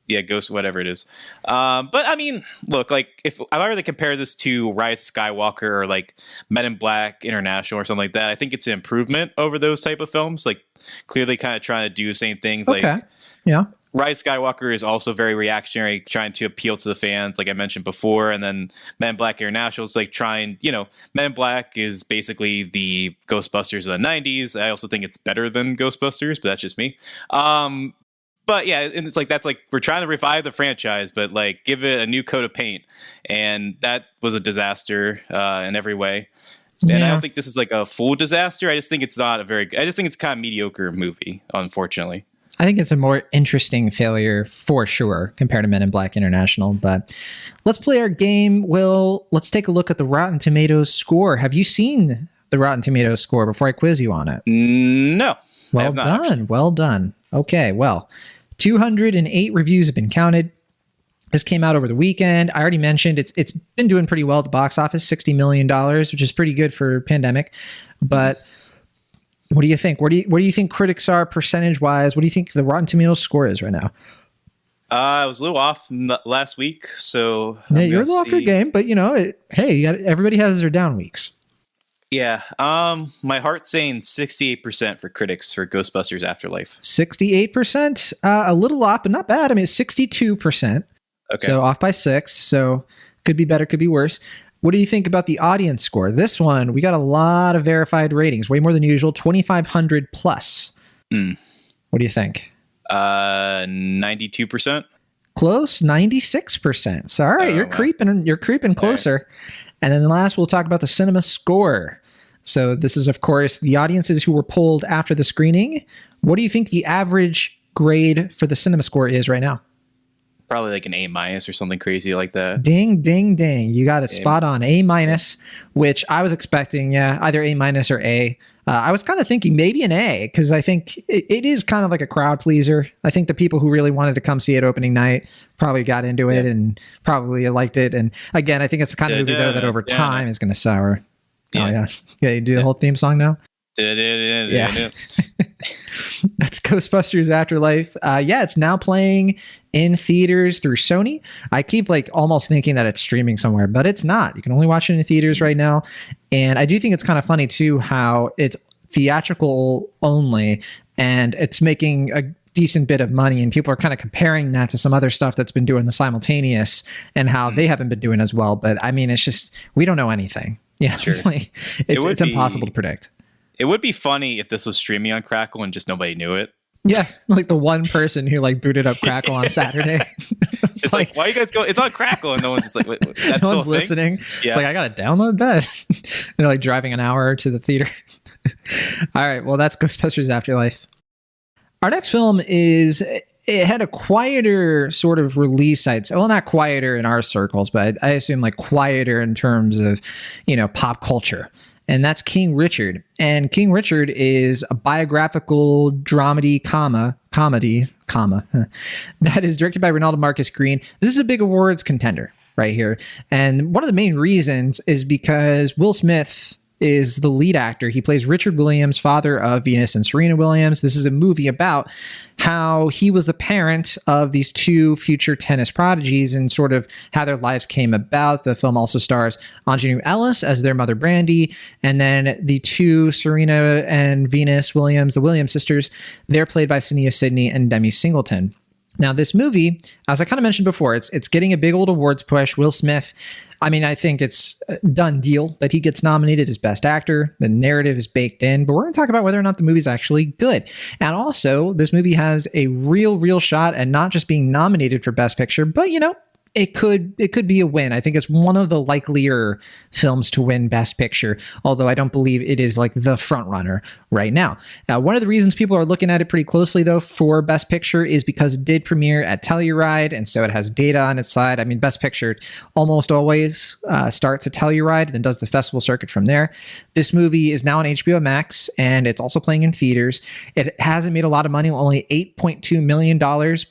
yeah, Ghost, whatever it is. But I mean, look, like if I were to compare this to Rise of Skywalker or like Men in Black International or something like that, I think it's an improvement over those type of films. Like clearly kind of trying to do the same things. Okay. Like Rise of Skywalker is also very reactionary, trying to appeal to the fans, like I mentioned before. And then Men in Black International is like trying, Men in Black is basically the Ghostbusters of the 90s. I also think it's better than Ghostbusters, but that's just me. But yeah, and it's like that's like we're trying to revive the franchise, but like give it a new coat of paint, and that was a disaster in every way. And I don't think this is like a full disaster. I just think it's not I just think it's kind of mediocre movie, unfortunately. I think it's a more interesting failure for sure compared to Men in Black International. But let's play our game. Let's take a look at the Rotten Tomatoes score. Have you seen the Rotten Tomatoes score before I quiz you on it? No. Well done. Actually. Well done. Okay, well, 208 reviews have been counted. This came out over the weekend. I already mentioned it's been doing pretty well at the box office, $60 million, which is pretty good for a pandemic. But what do you think? Where do you think critics are percentage-wise? What do you think the Rotten Tomatoes score is right now? I was a little off last week, so yeah, you're a little off your game, but everybody has their down weeks. Yeah, my heart's saying 68% for critics for Ghostbusters Afterlife. 68%, a little off, but not bad. I mean, it's 62%. Okay, so off by 6. So could be better, could be worse. What do you think about the audience score? This one, we got a lot of verified ratings, way more than usual, 2,500 plus. What do you think? 92%. Close, 96%. So all right, you're creeping closer. Yeah. And then last, we'll talk about the cinema score. So this is, of course, the audiences who were polled after the screening. What do you think the average grade for the cinema score is right now? Probably like an A- or something crazy like that. Ding, ding, ding. You got it spot on. A-, which I was expecting, either A- or A. I was kind of thinking maybe an A, because I think it is kind of like a crowd pleaser. I think the people who really wanted to come see it opening night probably got into it and probably liked it. And again, I think it's the kind of movie though that over time is going to sour. Yeah. Oh yeah. Yeah, you do the whole theme song now? Yeah. That's Ghostbusters Afterlife. It's now playing in theaters through Sony. I keep like almost thinking that it's streaming somewhere, but it's not. You can only watch it in theaters right now. And I do think it's kind of funny too how it's theatrical only and it's making a decent bit of money, and people are kind of comparing that to some other stuff that's been doing the simultaneous and how they haven't been doing as well. But I mean, it's just we don't know anything. Yeah, sure. It's impossible to predict. It would be funny if this was streaming on Crackle and just nobody knew it. Yeah, like the one person who like booted up Crackle on Saturday. It's like, why you guys go? It's on Crackle, and no one's just like, wait, that's no one's listening. Yeah. It's like, I gotta download that. They're like driving an hour to the theater. All right, well, that's Ghostbusters Afterlife. Our next film it had a quieter sort of release, I'd say. Well, not quieter in our circles, but I assume like quieter in terms of, pop culture. And that's King Richard. And King Richard is a biographical comedy, that is directed by Ronaldo Marcus Green. This is a big awards contender right here. And one of the main reasons is because Will Smith is the lead actor. He plays Richard Williams, father of Venus and Serena Williams. This is a movie about how he was the parent of these two future tennis prodigies and sort of how their lives came about. The film also stars Aunjanue Ellis as their mother, Brandy, and then the two Serena and Venus Williams, the Williams sisters, they're played by Sania Sidney and Demi Singleton. Now, this movie, as I kind of mentioned before, it's getting a big old awards push. Will Smith, I think it's a done deal that he gets nominated as Best Actor. The narrative is baked in, but we're going to talk about whether or not the movie's actually good. And also, this movie has a real shot at not just being nominated for Best Picture, but, it could be a win. I think it's one of the likelier films to win Best Picture, although I don't believe it is like the front runner right now. One of the reasons people are looking at it pretty closely, though, for Best Picture is because it did premiere at Telluride, and so it has data on its side. Best Picture almost always starts at Telluride and then does the festival circuit from there. This movie is now on HBO Max, and it's also playing in theaters. It hasn't made a lot of money, only $8.2 million,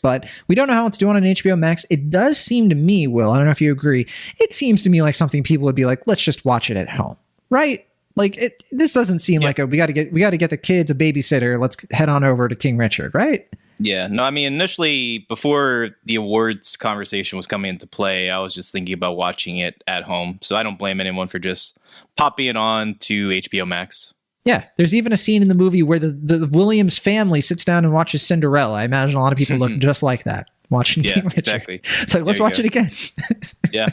but we don't know how it's doing on HBO Max. It does seem to me, Will, I don't know if you agree, it seems to me like something people would be like, let's just watch it at home, right? Like this doesn't seem like we got to get the kids a babysitter. Let's head on over to King Richard, right? Yeah, no, initially before the awards conversation was coming into play, I was just thinking about watching it at home. So I don't blame anyone for just popping it on to HBO Max. Yeah, there's even a scene in the movie where the Williams family sits down and watches Cinderella. I imagine a lot of people look just like that watching King Richard. Exactly. It's like, let's watch it again. Yeah.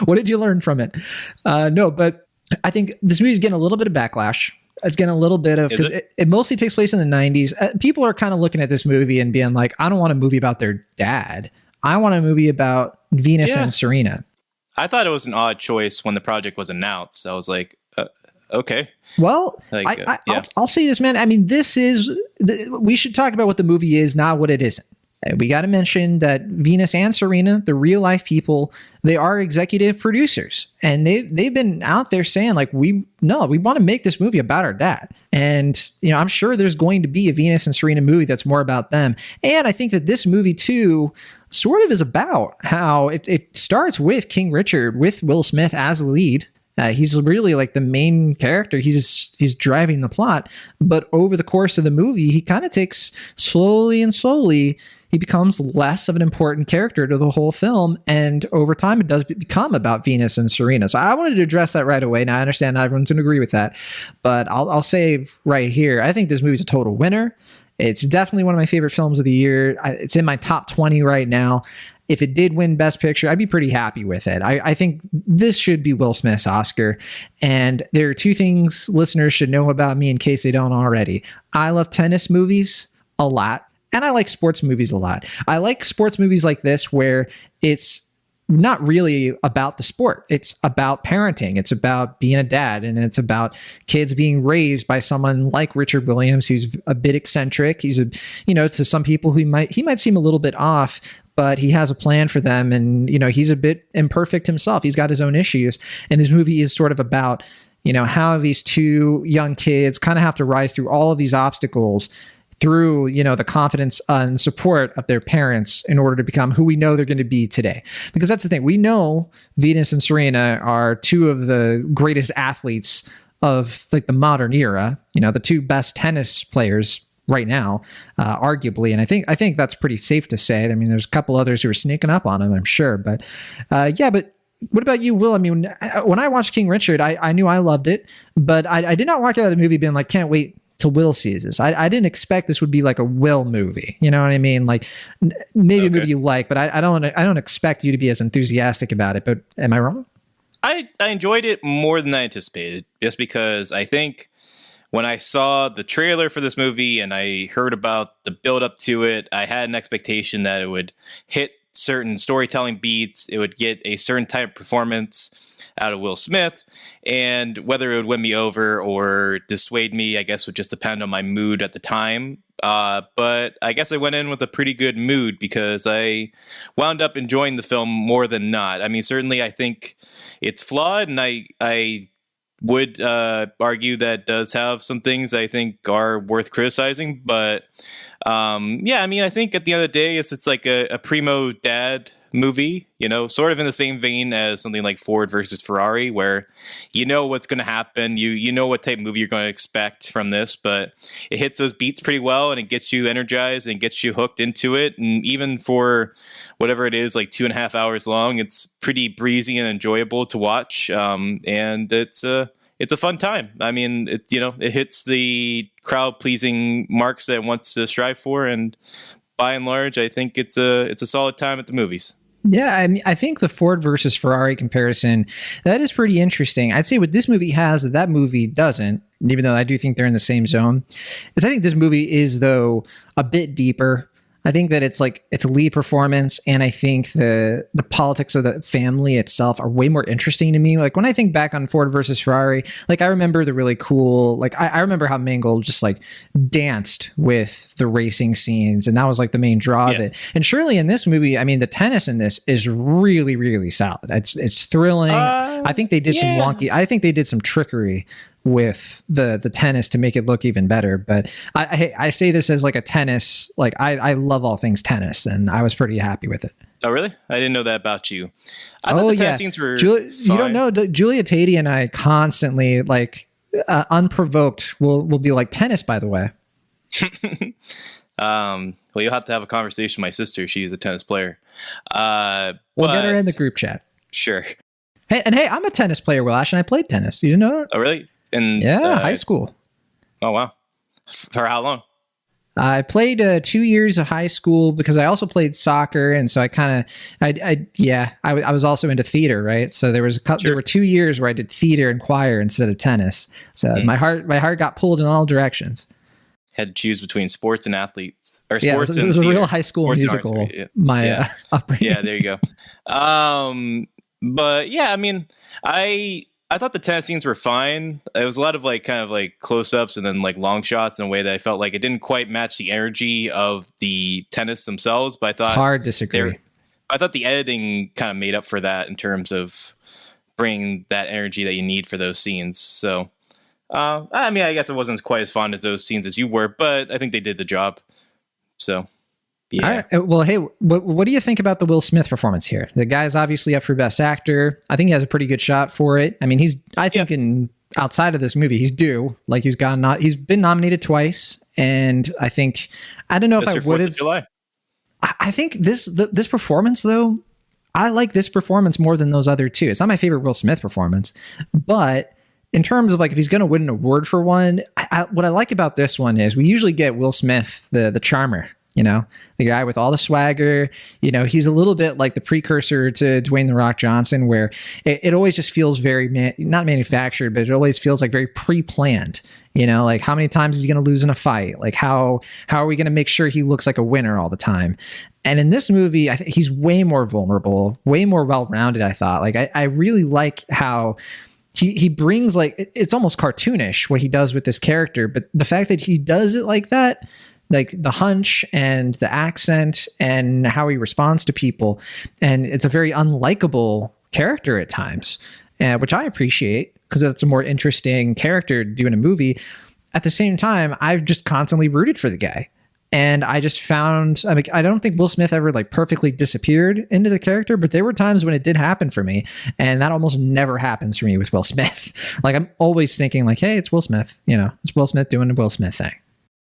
What did you learn from it? No, but I think this movie's getting a little bit of backlash. It's getting a little bit of, because it mostly takes place in the 90s. People are kind of looking at this movie and being like, I don't want a movie about their dad. I want a movie about Venus and Serena. I thought it was an odd choice when the project was announced. I was like, okay. Well, I'll say this, man. We should talk about what the movie is, not what it isn't. We got to mention that Venus and Serena, the real life people, they are executive producers, and they've been out there saying like, we want to make this movie about our dad. And, I'm sure there's going to be a Venus and Serena movie that's more about them. And I think that this movie too sort of is about how it starts with King Richard, with Will Smith as the lead. He's really like the main character. He's driving the plot, but over the course of the movie, he kind of takes slowly, he becomes less of an important character to the whole film. And over time, it does become about Venus and Serena. So I wanted to address that right away. Now I understand not everyone's going to agree with that, but I'll say right here, I think this movie's a total winner. It's definitely one of my favorite films of the year. It's in my top 20 right now. If it did win Best Picture, I'd be pretty happy with it. I think this should be Will Smith's Oscar. And there are two things listeners should know about me in case they don't already. I love tennis movies a lot, and I like sports movies a lot. I like sports movies like this where it's not really about the sport. It's about parenting. It's about being a dad, and it's about kids being raised by someone like Richard Williams, who's a bit eccentric. He's to some people he might seem a little bit off, but he has a plan for them, and he's a bit imperfect himself. He's got his own issues, and this movie is sort of about how these two young kids kind of have to rise through all of these obstacles through the confidence and support of their parents in order to become who we know they're going to be today. Because that's the thing, we know Venus and Serena are two of the greatest athletes of like the modern era, the two best tennis players right now, arguably. And I think that's pretty safe to say. There's a couple others who are sneaking up on him, I'm sure. But but what about you, Will? When I watched King Richard, I knew I loved it, but I did not walk out of the movie being like, can't wait till Will sees this. I didn't expect this would be like a Will movie. You know what I mean? Like maybe a movie you like, but I don't expect you to be as enthusiastic about it. But am I wrong? I enjoyed it more than I anticipated, just because I think when I saw the trailer for this movie and I heard about the build up to it, I had an expectation that it would hit certain storytelling beats, it would get a certain type of performance out of Will Smith, and whether it would win me over or dissuade me, I guess would just depend on my mood at the time. But I guess I went in with a pretty good mood because I wound up enjoying the film more than not. I mean, certainly I think it's flawed, and I would argue that does have some things I think are worth criticizing. But yeah, I mean, I think at the end of the day, it's like a primo dad movie, you know, sort of in the same vein as something like Ford versus Ferrari, where you know what's going to happen, you know what type of movie you're going to expect from this, but it hits those beats pretty well, and it gets you energized and gets you hooked into it. And even for whatever it is, like 2.5 hours long, it's pretty breezy and enjoyable to watch. And it's a fun time. I mean, it hits the crowd pleasing marks that it wants to strive for, and by and large, I think it's a solid time at the movies. Yeah, I mean, I think the Ford versus Ferrari comparison, that is pretty interesting. I'd say what this movie has that movie doesn't, even though I do think they're in the same zone, is I think this movie is, though, a bit deeper. I think that it's a lead performance, and I think the politics of the family itself are way more interesting to me. Like when I think back on Ford versus Ferrari, like I remember the really cool, like I remember how Mangold just like danced with the racing scenes, and that was like the main draw of it. And surely in this movie, I mean, the tennis in this is really, really solid. It's thrilling. I think they did some wonky. I think they did some trickery with the tennis to make it look even better. But I say this as like a tennis, like I love all things tennis, and I was pretty happy with it. Oh, really? I didn't know that about you. I thought the tennis scenes were fine. You don't know, Julia Tatey and I constantly, like unprovoked, will be like, tennis, by the way. Well, you'll have to have a conversation with my sister. She's a tennis player. We'll get her in the group chat. Sure. Hey, I'm a tennis player, Will Ash, and I played tennis. You know that? Oh, really? In high school. Oh, wow. For how long? I played 2 years of high school because I also played soccer, and so I was also into theater, right? So there were 2 years where I did theater and choir instead of tennis. So my heart got pulled in all directions. Had to choose between sports and athletes, or yeah, sports it was a real high school musical. My upbringing. Yeah, there you go. But yeah, I mean, I thought the tennis scenes were fine. It was a lot of like kind of like close-ups and then like long shots in a way that I felt like it didn't quite match the energy of the tennis themselves. But I thought hard disagree. I thought the editing kind of made up for that in terms of bringing that energy that you need for those scenes. So, I mean, I guess it wasn't quite as fond as those scenes as you were, but I think they did the job. So. Yeah. All right. Well, hey, what do you think about the Will Smith performance here? The guy's obviously up for Best Actor. I think he has a pretty good shot for it. I mean, outside of this movie, he's due. Like he's been nominated twice, and I think I don't know if I would have. I think this performance though, I like this performance more than those other two. It's not my favorite Will Smith performance, but in terms of like if he's going to win an award for one, what I like about this one is we usually get Will Smith, the charmer. You know, the guy with all the swagger, you know, he's a little bit like the precursor to Dwayne "The Rock" Johnson, where it always just feels very, not manufactured, but it always feels like very pre-planned, you know, like how many times is he going to lose in a fight? Like how are we going to make sure he looks like a winner all the time? And in this movie, I think he's way more vulnerable, way more well-rounded, I thought. Like I really like how he brings like, it's almost cartoonish what he does with this character, but the fact that he does it like that, like the hunch and the accent and how he responds to people. And it's a very unlikable character at times, which I appreciate because it's a more interesting character to do in a movie. At the same time, I've just constantly rooted for the guy. And I just found, I mean, I don't think Will Smith ever like perfectly disappeared into the character, but there were times when it did happen for me. And that almost never happens for me with Will Smith. Like I'm always thinking like, hey, it's Will Smith, you know, it's Will Smith doing the Will Smith thing.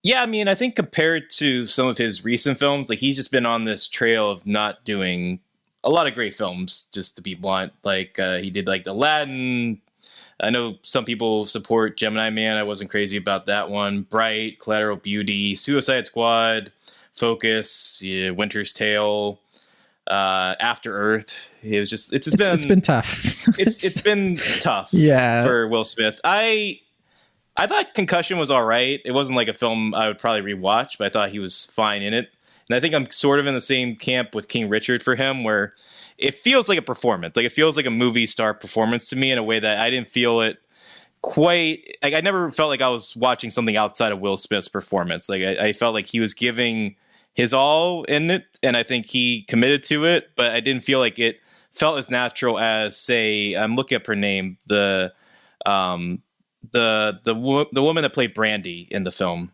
Yeah, I mean, I think compared to some of his recent films, like he's just been on this trail of not doing a lot of great films, just to be blunt. Like he did like Aladdin. I know some people support Gemini Man. I wasn't crazy about that one. Bright, Collateral Beauty, Suicide Squad, Focus, Winter's Tale. After Earth. It's been tough. It's been tough for Will Smith. I thought Concussion was all right. It wasn't like a film I would probably rewatch, but I thought he was fine in it. And I think I'm sort of in the same camp with King Richard for him, where it feels like a performance. Like, it feels like a movie star performance to me in a way that I didn't feel it quite. Like, I never felt like I was watching something outside of Will Smith's performance. Like, I felt like he was giving his all in it, and I think he committed to it, but I didn't feel like it felt as natural as, say, I'm looking up her name, the woman that played Brandy in the film,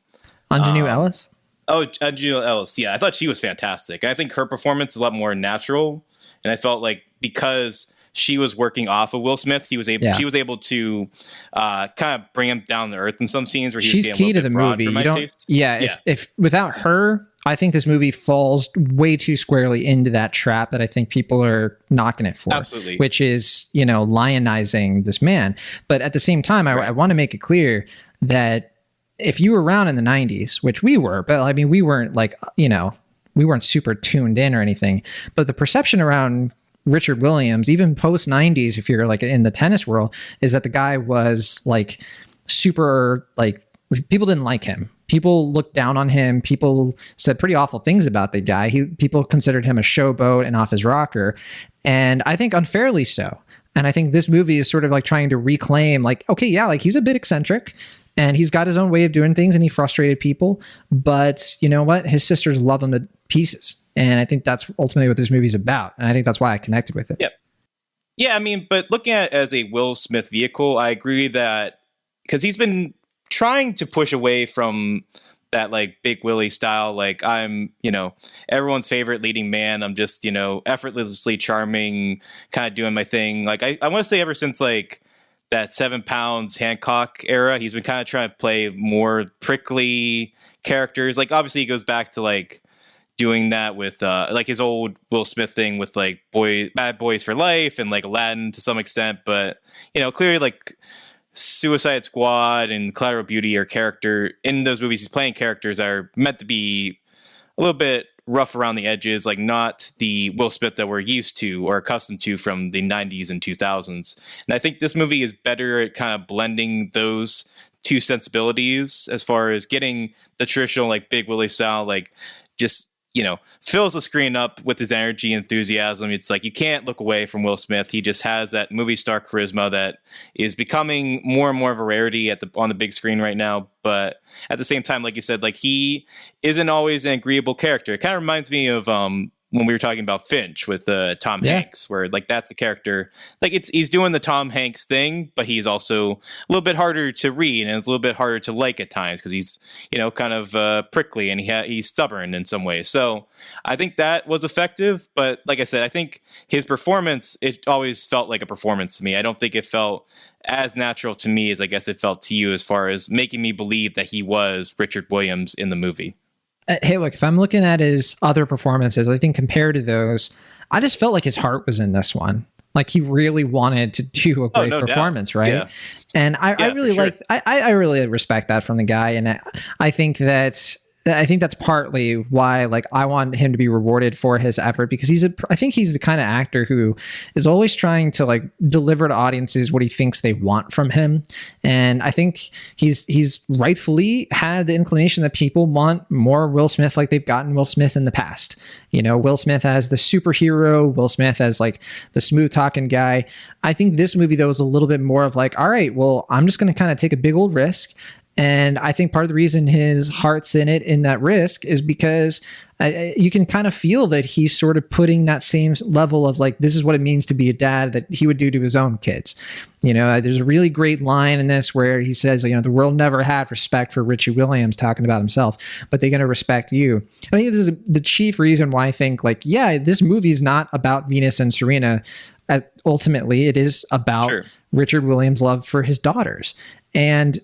Ingenue Ellis. Oh, Ingenue Ellis. Yeah, I thought she was fantastic. I think her performance is a lot more natural, and I felt like because she was working off of Will Smith, she was able to kind of bring him down to earth in some scenes where he was She's key to the movie. If without her, I think this movie falls way too squarely into that trap that I think people are knocking it for. Absolutely. Which is, lionizing this man. But at the same time, I want to make it clear that if you were around in the 90s, which we were, but I mean, we weren't we weren't super tuned in or anything, but the perception around Richard Williams, even post 90s, if you're like in the tennis world, is that the guy was like super, like, people didn't like him. People looked down on him. People said pretty awful things about the guy. People considered him a showboat and off his rocker. And I think unfairly so. And I think this movie is sort of like trying to reclaim, like, okay, yeah, like, he's a bit eccentric and he's got his own way of doing things and he frustrated people. But you know what? His sisters love him to pieces. And I think that's ultimately what this movie's about. And I think that's why I connected with it. Yep. Yeah, I mean, but looking at it as a Will Smith vehicle, I agree that because he's been trying to push away from that, like, Big Willie style, like, I'm, everyone's favorite leading man. I'm just, effortlessly charming, kind of doing my thing. Like, I want to say ever since, like, that 7 pounds Hancock era, he's been kind of trying to play more prickly characters. Like, obviously he goes back to, like, doing that with like his old Will Smith thing with, like, Bad Boys for Life and, like, Aladdin to some extent. But, clearly, like, Suicide Squad and Collateral Beauty are character in those movies. He's playing characters that are meant to be a little bit rough around the edges, like not the Will Smith that we're used to or accustomed to from the 90s and 2000s. And I think this movie is better at kind of blending those two sensibilities as far as getting the traditional, like, Big Willie style, like, just, fills the screen up with his energy and enthusiasm. It's like you can't look away from Will Smith. He just has that movie star charisma that is becoming more and more of a rarity on the big screen right now. But at the same time, like you said, like, he isn't always an agreeable character. It kind of reminds me of when we were talking about Finch with Tom Hanks, where, like, that's a character, like, he's doing the Tom Hanks thing, but he's also a little bit harder to read and it's a little bit harder to like at times because he's, kind of prickly and he's stubborn in some ways. So I think that was effective. But like I said, I think his performance, it always felt like a performance to me. I don't think it felt as natural to me as I guess it felt to you, as far as making me believe that he was Richard Williams in the movie. Hey, look, if I'm looking at his other performances, I think compared to those, I just felt like his heart was in this one. Like, he really wanted to do a great performance, right? Yeah. And I really I really respect that from the guy. And I think that's partly why, like, I want him to be rewarded for his effort, because I think he's the kind of actor who is always trying to, like, deliver to audiences what he thinks they want from him. And I think he's rightfully had the inclination that people want more Will Smith, like they've gotten Will Smith in the past. Will Smith as the superhero, Will Smith as, like, the smooth talking guy. I think this movie, though, is a little bit more of like, all right, well, I'm just going to kind of take a big old risk. And I think part of the reason his heart's in that risk is because you can kind of feel that he's sort of putting that same level of, like, this is what it means to be a dad that he would do to his own kids. There's a really great line in this where he says, the world never had respect for Richie Williams, talking about himself, but they're going to respect you. I think this is the chief reason why I think, like, yeah, this movie is not about Venus and Serena. Ultimately, it is about Richard Williams' love for his daughters. And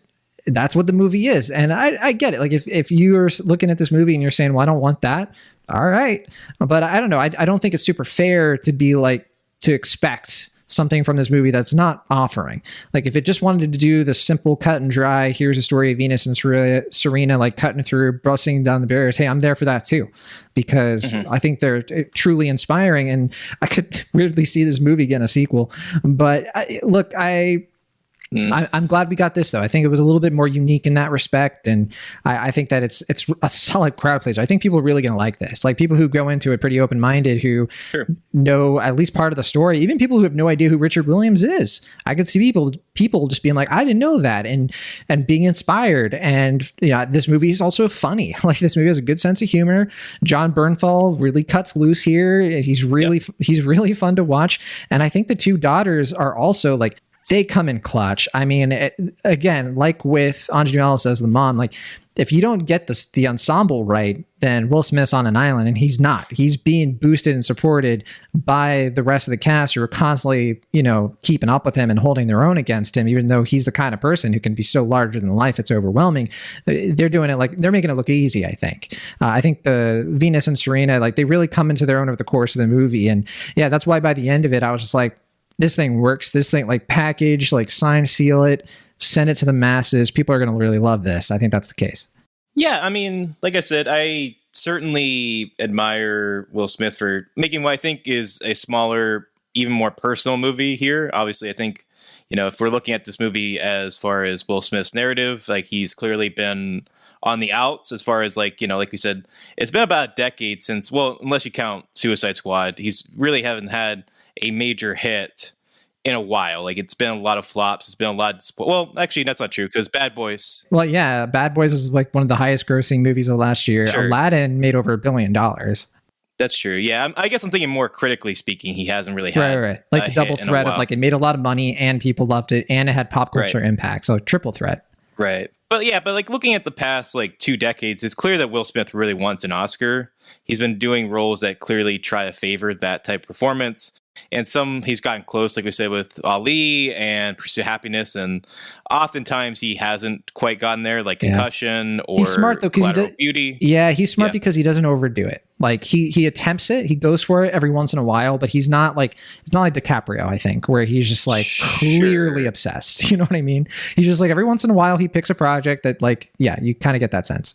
that's what the movie is. And I get it. Like, if you're looking at this movie and you're saying, well, I don't want that. All right. But I don't know. I don't think it's super fair to be like, to expect something from this movie that's not offering. Like, if it just wanted to do the simple cut and dry, here's a story of Venus and Serena, like cutting through, busting down the barriers. Hey, I'm there for that too, because I think they're truly inspiring, and I could weirdly see this movie getting a sequel. But I'm glad we got this, though. I think it was a little bit more unique in that respect, and I think that it's a solid crowd pleaser. I think people are really going to like this. Like, people who go into it pretty open-minded, who know at least part of the story, even people who have no idea who Richard Williams is. I could see people just being like, I didn't know that, and being inspired. And this movie is also funny. Like, this movie has a good sense of humor. John Bernthal really cuts loose here. He's really fun to watch, and I think the two daughters are also like, they come in clutch. I mean, again, like with Anjali Ellis as the mom, like, if you don't get the ensemble right, then Will Smith's on an island, and he's not. He's being boosted and supported by the rest of the cast, who are constantly, keeping up with him and holding their own against him, even though he's the kind of person who can be so larger than life, it's overwhelming. They're doing it they're making it look easy, I think. I think the Venus and Serena, like, they really come into their own over the course of the movie. And yeah, that's why by the end of it, I was just like, this thing works. This thing, like, package, like, sign, seal it, send it to the masses. People are going to really love this. I think that's the case. Yeah, I mean, like I said, I certainly admire Will Smith for making what I think is a smaller, even more personal movie here. Obviously, I think, if we're looking at this movie as far as Will Smith's narrative, like, he's clearly been on the outs as far as, like, like we said, it's been about a decade since, well, unless you count Suicide Squad, he's really haven't had a major hit in a while. Like, it's been a lot of flops. It's been a lot of, well, actually, that's not true, because Bad Boys. Well, yeah, Bad Boys was like one of the highest grossing movies of last year. Sure. Aladdin made over $1 billion. That's true. Yeah, I guess I'm thinking more critically speaking, he hasn't really had right. Like the double threat of, like, it made a lot of money and people loved it and it had pop culture impact. So triple threat. Right. But like, looking at the past, like, 2 decades, it's clear that Will Smith really wants an Oscar. He's been doing roles that clearly try to favor that type of performance. And some he's gotten close, like we said, with Ali and Pursue Happiness, and oftentimes he hasn't quite gotten there, like Concussion or he's smart, though, Collateral Beauty. Yeah, he's smart because he doesn't overdo it. Like, he attempts it, he goes for it every once in a while, but he's not like DiCaprio, I think, where he's just like clearly obsessed. You know what I mean? He's just like, every once in a while he picks a project that, like, yeah, you kind of get that sense.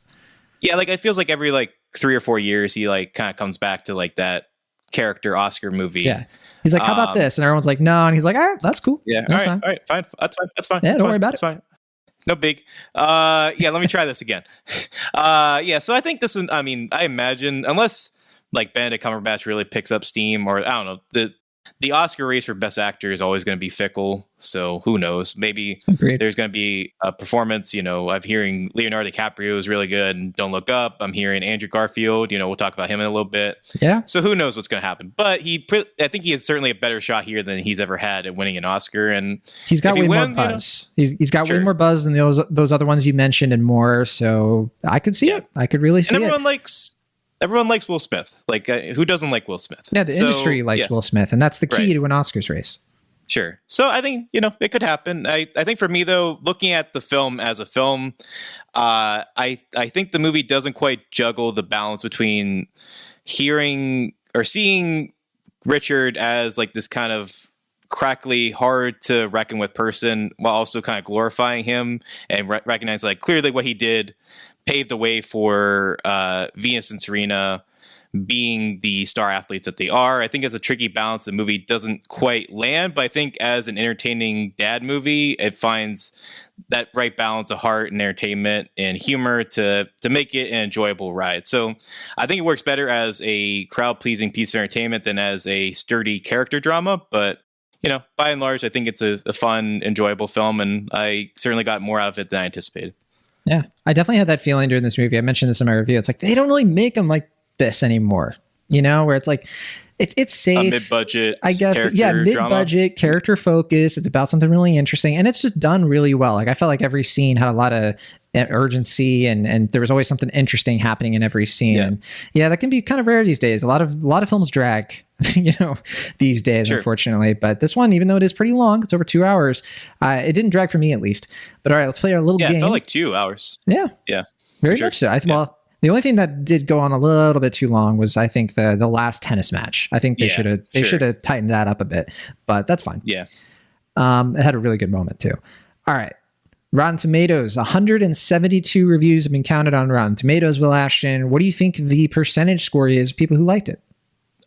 Yeah, like, it feels like every, like, 3 or 4 years he, like, kind of comes back to, like, that character Oscar movie. Yeah. He's like, how about this? And everyone's like, no. And he's like, all right, that's cool. Yeah. That's all right. Fine. That's fine. Yeah, don't worry about it. That's fine. No big. Yeah, let me try this again. Yeah, so I think this is, I mean, I imagine, unless, like, Benedict Cumberbatch really picks up steam, or I don't know, the Oscar race for Best Actor is always going to be fickle. So who knows? Maybe there's going to be a performance. I'm hearing Leonardo DiCaprio is really good and Don't Look Up. I'm hearing Andrew Garfield. We'll talk about him in a little bit. Yeah. So who knows what's going to happen? But I think he has certainly a better shot here than he's ever had at winning an Oscar. And he's got way more buzz. He's got way more buzz than those other ones you mentioned and more. So I could see it. I could really see it. Everyone likes Will Smith. Like, who doesn't like Will Smith? Yeah, the industry likes Will Smith, and that's the key to an Oscars race. Sure. So I think, it could happen. I think for me, though, looking at the film as a film, I think the movie doesn't quite juggle the balance between hearing or seeing Richard as, like, this kind of crackly, hard to reckon with person, while also kind of glorifying him and recognize, like, clearly what he did paved the way for Venus and Serena being the star athletes that they are. I think it's a tricky balance. The movie doesn't quite land, but I think as an entertaining dad movie, it finds that right balance of heart and entertainment and humor to make it an enjoyable ride. So I think it works better as a crowd-pleasing piece of entertainment than as a sturdy character drama. But, by and large, I think it's a fun, enjoyable film, and I certainly got more out of it than I anticipated. Yeah, I definitely had that feeling during this movie. I mentioned this in my review. It's like, they don't really make them like this anymore, where it's like, it's safe. Mid-budget, I guess. Yeah, mid-budget, character focus. It's about something really interesting, and it's just done really well. Like, I felt like every scene had a lot of urgency, and there was always something interesting happening in every scene. Yeah. And yeah, that can be kind of rare these days. A lot of films drag, these days, unfortunately. But this one, even though it is pretty long, it's over 2 hours. It didn't drag for me, at least. But all right, let's play our little game. Yeah, it felt like 2 hours. Yeah, very much so. Well, The only thing that did go on a little bit too long was, I think, the last tennis match. I think they should have tightened that up a bit, but that's fine. Yeah. It had a really good moment too. All right. Rotten Tomatoes, 172 reviews have been counted on Rotten Tomatoes, Will Ashton. What do you think the percentage score is of people who liked it?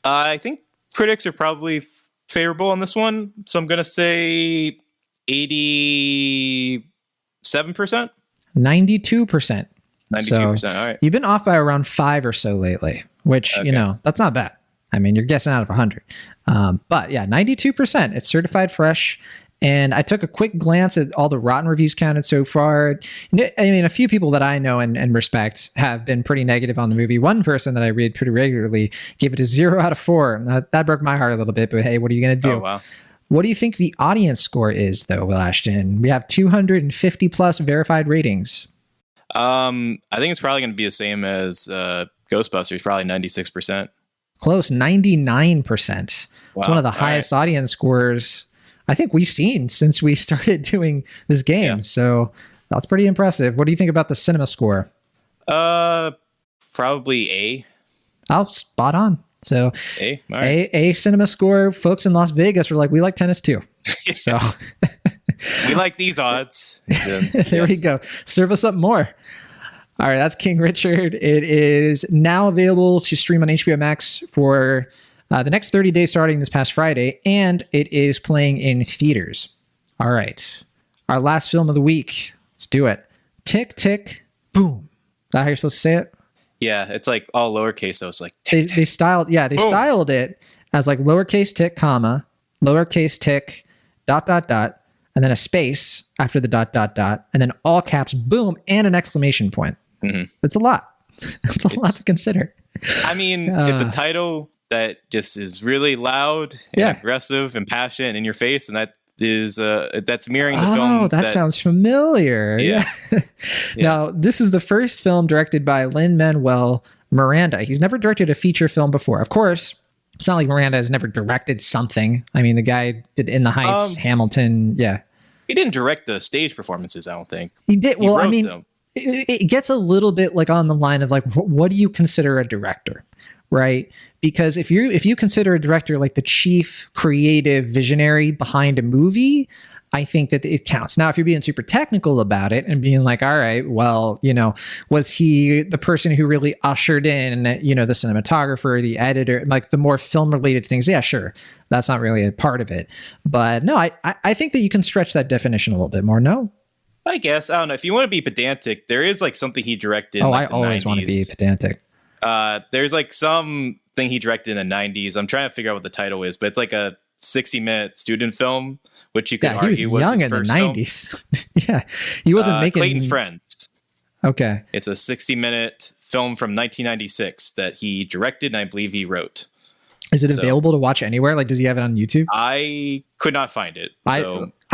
I think critics are probably favorable on this one. So I'm going to say 87%. 92%. 92%. So all right. You've been off by around 5 or so lately, which, that's not bad. I mean, you're guessing out of 100. But yeah, 92%. It's certified fresh. And I took a quick glance at all the Rotten reviews counted so far. I mean, a few people that I know and respect have been pretty negative on the movie. One person that I read pretty regularly gave it a 0 out of 4. That broke my heart a little bit, but hey, what are you going to do? Oh, wow. What do you think the audience score is, though, Will Ashton? We have 250 plus verified ratings. I think it's probably going to be the same as Ghostbusters, probably 96%. Close, 99%. Wow. It's one of the highest audience scores I think we've seen since we started doing this game. Yeah. So that's pretty impressive. What do you think about the cinema score? Probably A. Oh, spot on. So A, all right. A cinema score. Folks in Las Vegas were like, we like tennis too. So we like these odds. There we go. Serve us up more. All right, that's King Richard. It is now available to stream on HBO Max for the next 30 days starting this past Friday, and it is playing in theaters. All right. Our last film of the week. Let's do it. Tick, tick, boom. Is that how you're supposed to say it? Yeah, it's like all lowercase, so it's like tick, they styled it as like lowercase tick, comma, lowercase tick, ... and then a space after the ... and then all caps, boom, and an exclamation point. Mm-hmm. It's a lot. It's a lot to consider. I mean, it's a title that just is really loud and aggressive and passionate in your face, and that is that's mirroring the film. Oh, that sounds familiar. Yeah. Now, this is the first film directed by Lin-Manuel Miranda. He's never directed a feature film before. Of course, it's not like Miranda has never directed something. I mean, the guy did In the Heights, Hamilton. Yeah. He didn't direct the stage performances, I don't think. He did. He well, wrote I mean, them. It gets a little bit like on the line of like, what do you consider a director? Right? Because if you consider a director like the chief creative visionary behind a movie, I think that it counts. Now, if you're being super technical about it and being like, all right, well, was he the person who really ushered in, the cinematographer, the editor, like the more film related things? Yeah, sure. That's not really a part of it. But no, I think that you can stretch that definition a little bit more. No? I guess. I don't know. If you want to be pedantic, there is like something he directed in I always 90s. Want to be pedantic. There's like some thing he directed in the 90s. I'm trying to figure out what the title is, but it's like a 60-minute student film, which you could argue was young his in the first 90s. Yeah, he wasn't making Clayton's Friends. Okay, it's a 60-minute film from 1996 that he directed and I believe he wrote. Is it available to watch anywhere? Like, does he have it on YouTube? I could not find it. I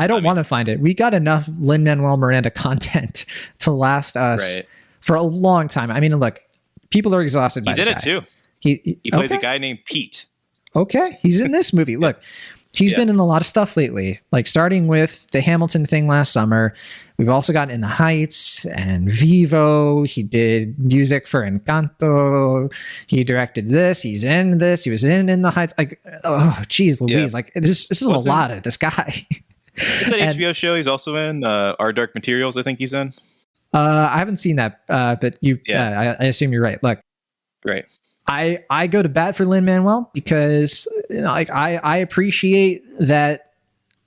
don't want to find it. We got enough Lin-Manuel Miranda content to last us for a long time. I mean, look, people are exhausted. He's in it too. He plays a guy named Pete. Okay, he's in this movie. Look, he's been in a lot of stuff lately, like starting with the Hamilton thing last summer. We've also got In the Heights and Vivo. He did music for Encanto. He directed this. He's in this. He was in the Heights. Like, oh, geez, Louise. Like, this is a lot of this guy. It's an HBO show he's also in. Our Dark Materials, I think he's in. I haven't seen that, but I assume you're right. Look, right. I go to bat for Lin-Manuel because I appreciate that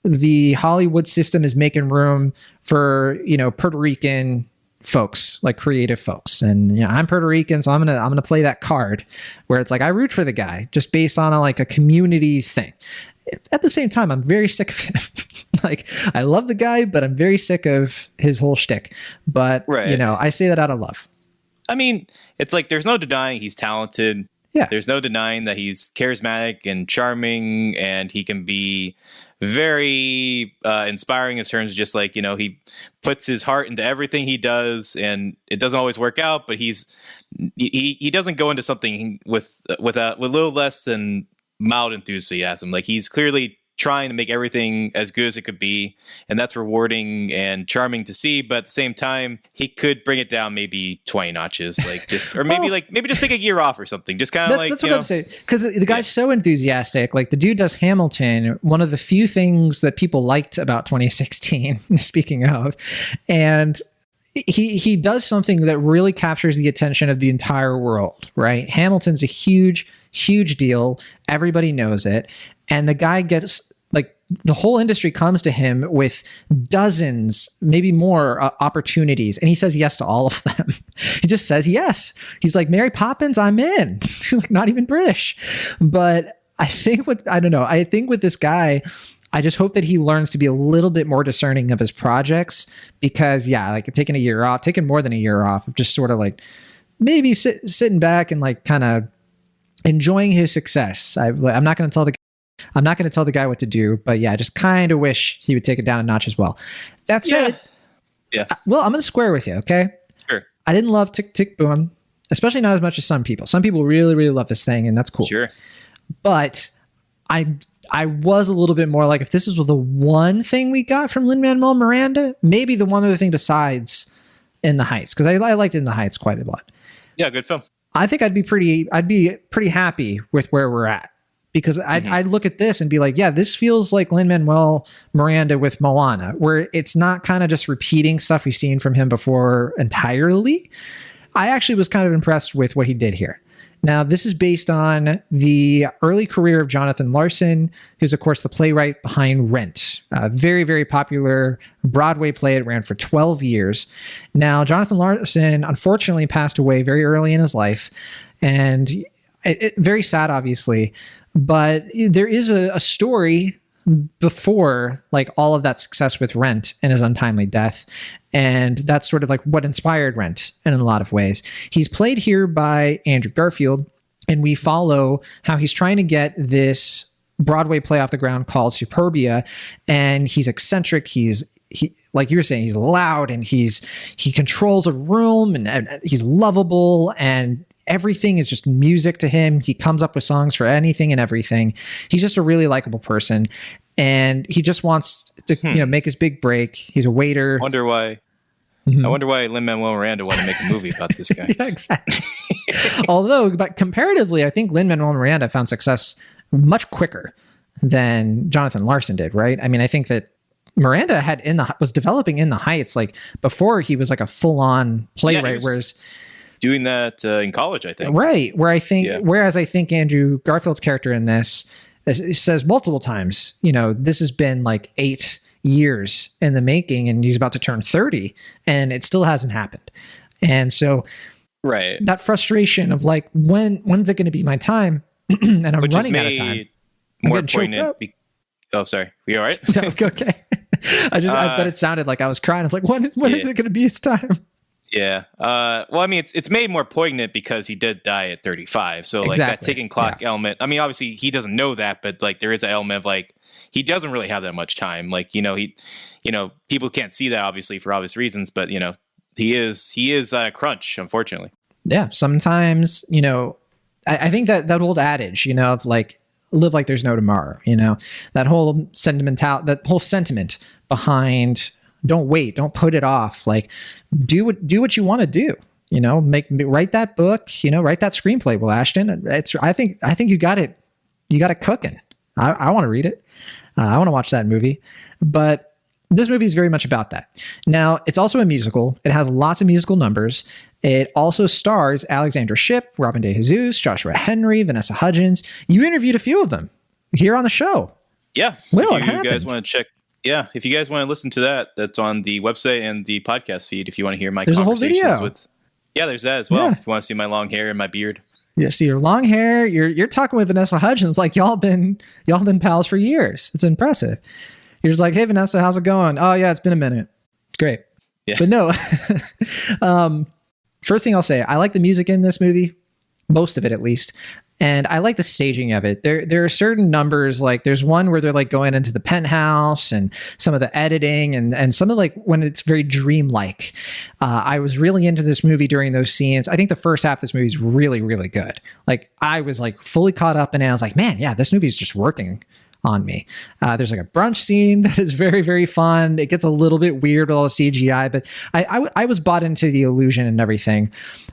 the Hollywood system is making room for Puerto Rican folks, like creative folks, and I'm Puerto Rican, so I'm gonna play that card where it's like I root for the guy just based on a community thing. At the same time, I'm very sick of him. Like, I love the guy, but I'm very sick of his whole shtick. But I say that out of love. I mean, it's like there's no denying he's talented. Yeah. There's no denying that he's charismatic and charming, and he can be very inspiring in terms of just like, he puts his heart into everything he does, and it doesn't always work out, but he doesn't go into something with a little less than mild enthusiasm. Like, he's clearly trying to make everything as good as it could be, and that's rewarding and charming to see. But at the same time, he could bring it down maybe 20 notches, like just, or maybe maybe just take a year off or something. Just kind of like, that's what I'm saying, because the guy's so enthusiastic. Like, the dude does Hamilton, one of the few things that people liked about 2016. Speaking of, and he does something that really captures the attention of the entire world. Right? Hamilton's a huge deal. Everybody knows it. And the guy gets, like, the whole industry comes to him with dozens, maybe more opportunities. And he says yes to all of them. He just says yes. He's like, Mary Poppins, I'm in. He's like, not even British. But I think with this guy, I just hope that he learns to be a little bit more discerning of his projects, because like taking more than a year off, of just sort of like maybe sitting back and like kind of enjoying his success. I'm not going to tell the guy what to do, but I just kind of wish he would take it down a notch as well. That said, well, I'm going to square with you, okay? Sure. I didn't love Tick Tick Boom, especially not as much as some people. Some people really, really love this thing, and that's cool. Sure. But I was a little bit more like, if this is the one thing we got from Lin-Manuel Miranda, maybe the one other thing besides In the Heights, because I liked In the Heights quite a lot. Yeah, good film. I think I'd be pretty happy with where we're at, because I'd look at this and be like, yeah, this feels like Lin-Manuel Miranda with Moana, where it's not kind of just repeating stuff we've seen from him before entirely. I actually was kind of impressed with what he did here. Now, this is based on the early career of Jonathan Larson, who's, of course, the playwright behind Rent, a very, very popular Broadway play. It ran for 12 years. Now, Jonathan Larson, unfortunately, passed away very early in his life, and very sad, obviously. But there is a story before, like, all of that success with Rent and his untimely death. And that's sort of like what inspired Rent in a lot of ways. He's played here by Andrew Garfield, and we follow how he's trying to get this Broadway play off the ground called Superbia. And he's eccentric. He like you were saying, he's loud, and he controls a room, and he's lovable, and everything is just music to him. He comes up with songs for anything and everything. He's just a really likable person, and he just wants to make his big break. He's a waiter. I wonder why Lin-Manuel Miranda wanted to make a movie about this guy. Yeah, exactly. But comparatively, I think Lin-Manuel Miranda found success much quicker than Jonathan Larson did, right? I mean, I think that Miranda was developing In the Heights like before he was like a full-on playwright, whereas doing that in college, I think. Right. Whereas I think Andrew Garfield's character in this says multiple times, this has been like 8 years in the making, and he's about to turn 30, and it still hasn't happened. And so that frustration of like, when's it going to be my time? And I'm running out of time. More poignant. Oh, sorry. You all right? Okay. I bet it sounded like I was crying. I was like, when is it going to be his time? Yeah. Well, I mean, it's made more poignant because he did die at 35. So like that ticking clock element. I mean, obviously he doesn't know that, but like there is an element of like he doesn't really have that much time. Like, people can't see that obviously for obvious reasons, but he is a crunch, unfortunately. Yeah. Sometimes, I think that old adage, of like, live like there's no tomorrow, that whole sentiment behind don't wait, don't put it off. Like do what you want to do, write that book, write that screenplay. Will Ashton, I think you got it cooking. I want to read it. I want to watch that movie, but this movie is very much about that. Now, it's also a musical. It has lots of musical numbers. It also stars Alexandra Shipp, Robin Day Jesus, Joshua Henry, Vanessa Hudgens. You interviewed a few of them here on the show. Yeah. Well, if you guys want to check. Yeah, if you guys want to listen to that, that's on the website and the podcast feed. If you want to hear my conversations a whole video. There's that as well. Yeah. If you want to see my long hair and my beard. Yeah, see your long hair. You're talking with Vanessa Hudgens like y'all been pals for years. It's impressive. You're just like, hey Vanessa, how's it going? Oh yeah, it's been a minute. It's great. Yeah. But no. First thing I'll say, I like the music in this movie, most of it at least. And I like the staging of it. There are certain numbers, like there's one where they're like going into the penthouse, and some of the editing and some of like when it's very dreamlike. I was really into this movie during those scenes. I think the first half of this movie is really, really good. Like I was like fully caught up in it. I was like, man, yeah, this movie is just working on me. There's like a brunch scene that is very, very fun. It gets a little bit weird with all the CGI, but I was bought into the illusion and everything.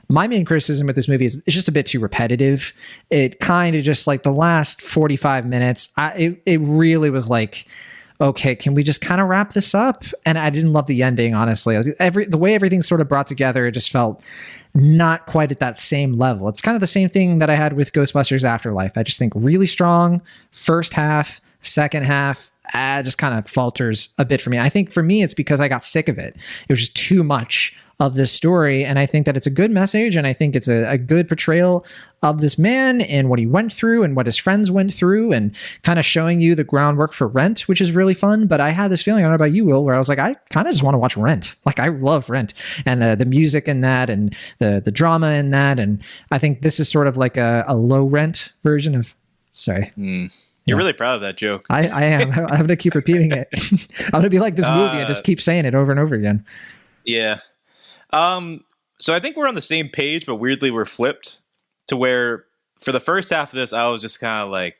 My main criticism with this movie is it's just a bit too repetitive. It kind of just like the last 45 minutes, it really was like, okay, can we just kind of wrap this up? And I didn't love the ending, honestly. The way everything's sort of brought together, it just felt not quite at that same level. It's kind of the same thing that I had with Ghostbusters Afterlife. I just think really strong first half, second half, just kind of falters a bit for me. I think for me, it's because I got sick of it. It was just too much of this story. And I think that it's a good message. And I think it's a good portrayal of this man and what he went through and what his friends went through and kind of showing you the groundwork for Rent, which is really fun. But I had this feeling, I don't know about you, Will, where I was like, I kind of just want to watch Rent. Like I love Rent and the music in that and the drama in that. And I think this is sort of like a low rent version of, sorry. You're really proud of that joke. I am. I'm going to keep repeating it. I'm going to be like this movie and just keep saying it over and over again. Yeah. So I think we're on the same page, but weirdly we're flipped to where for the first half of this, I was just kind of like,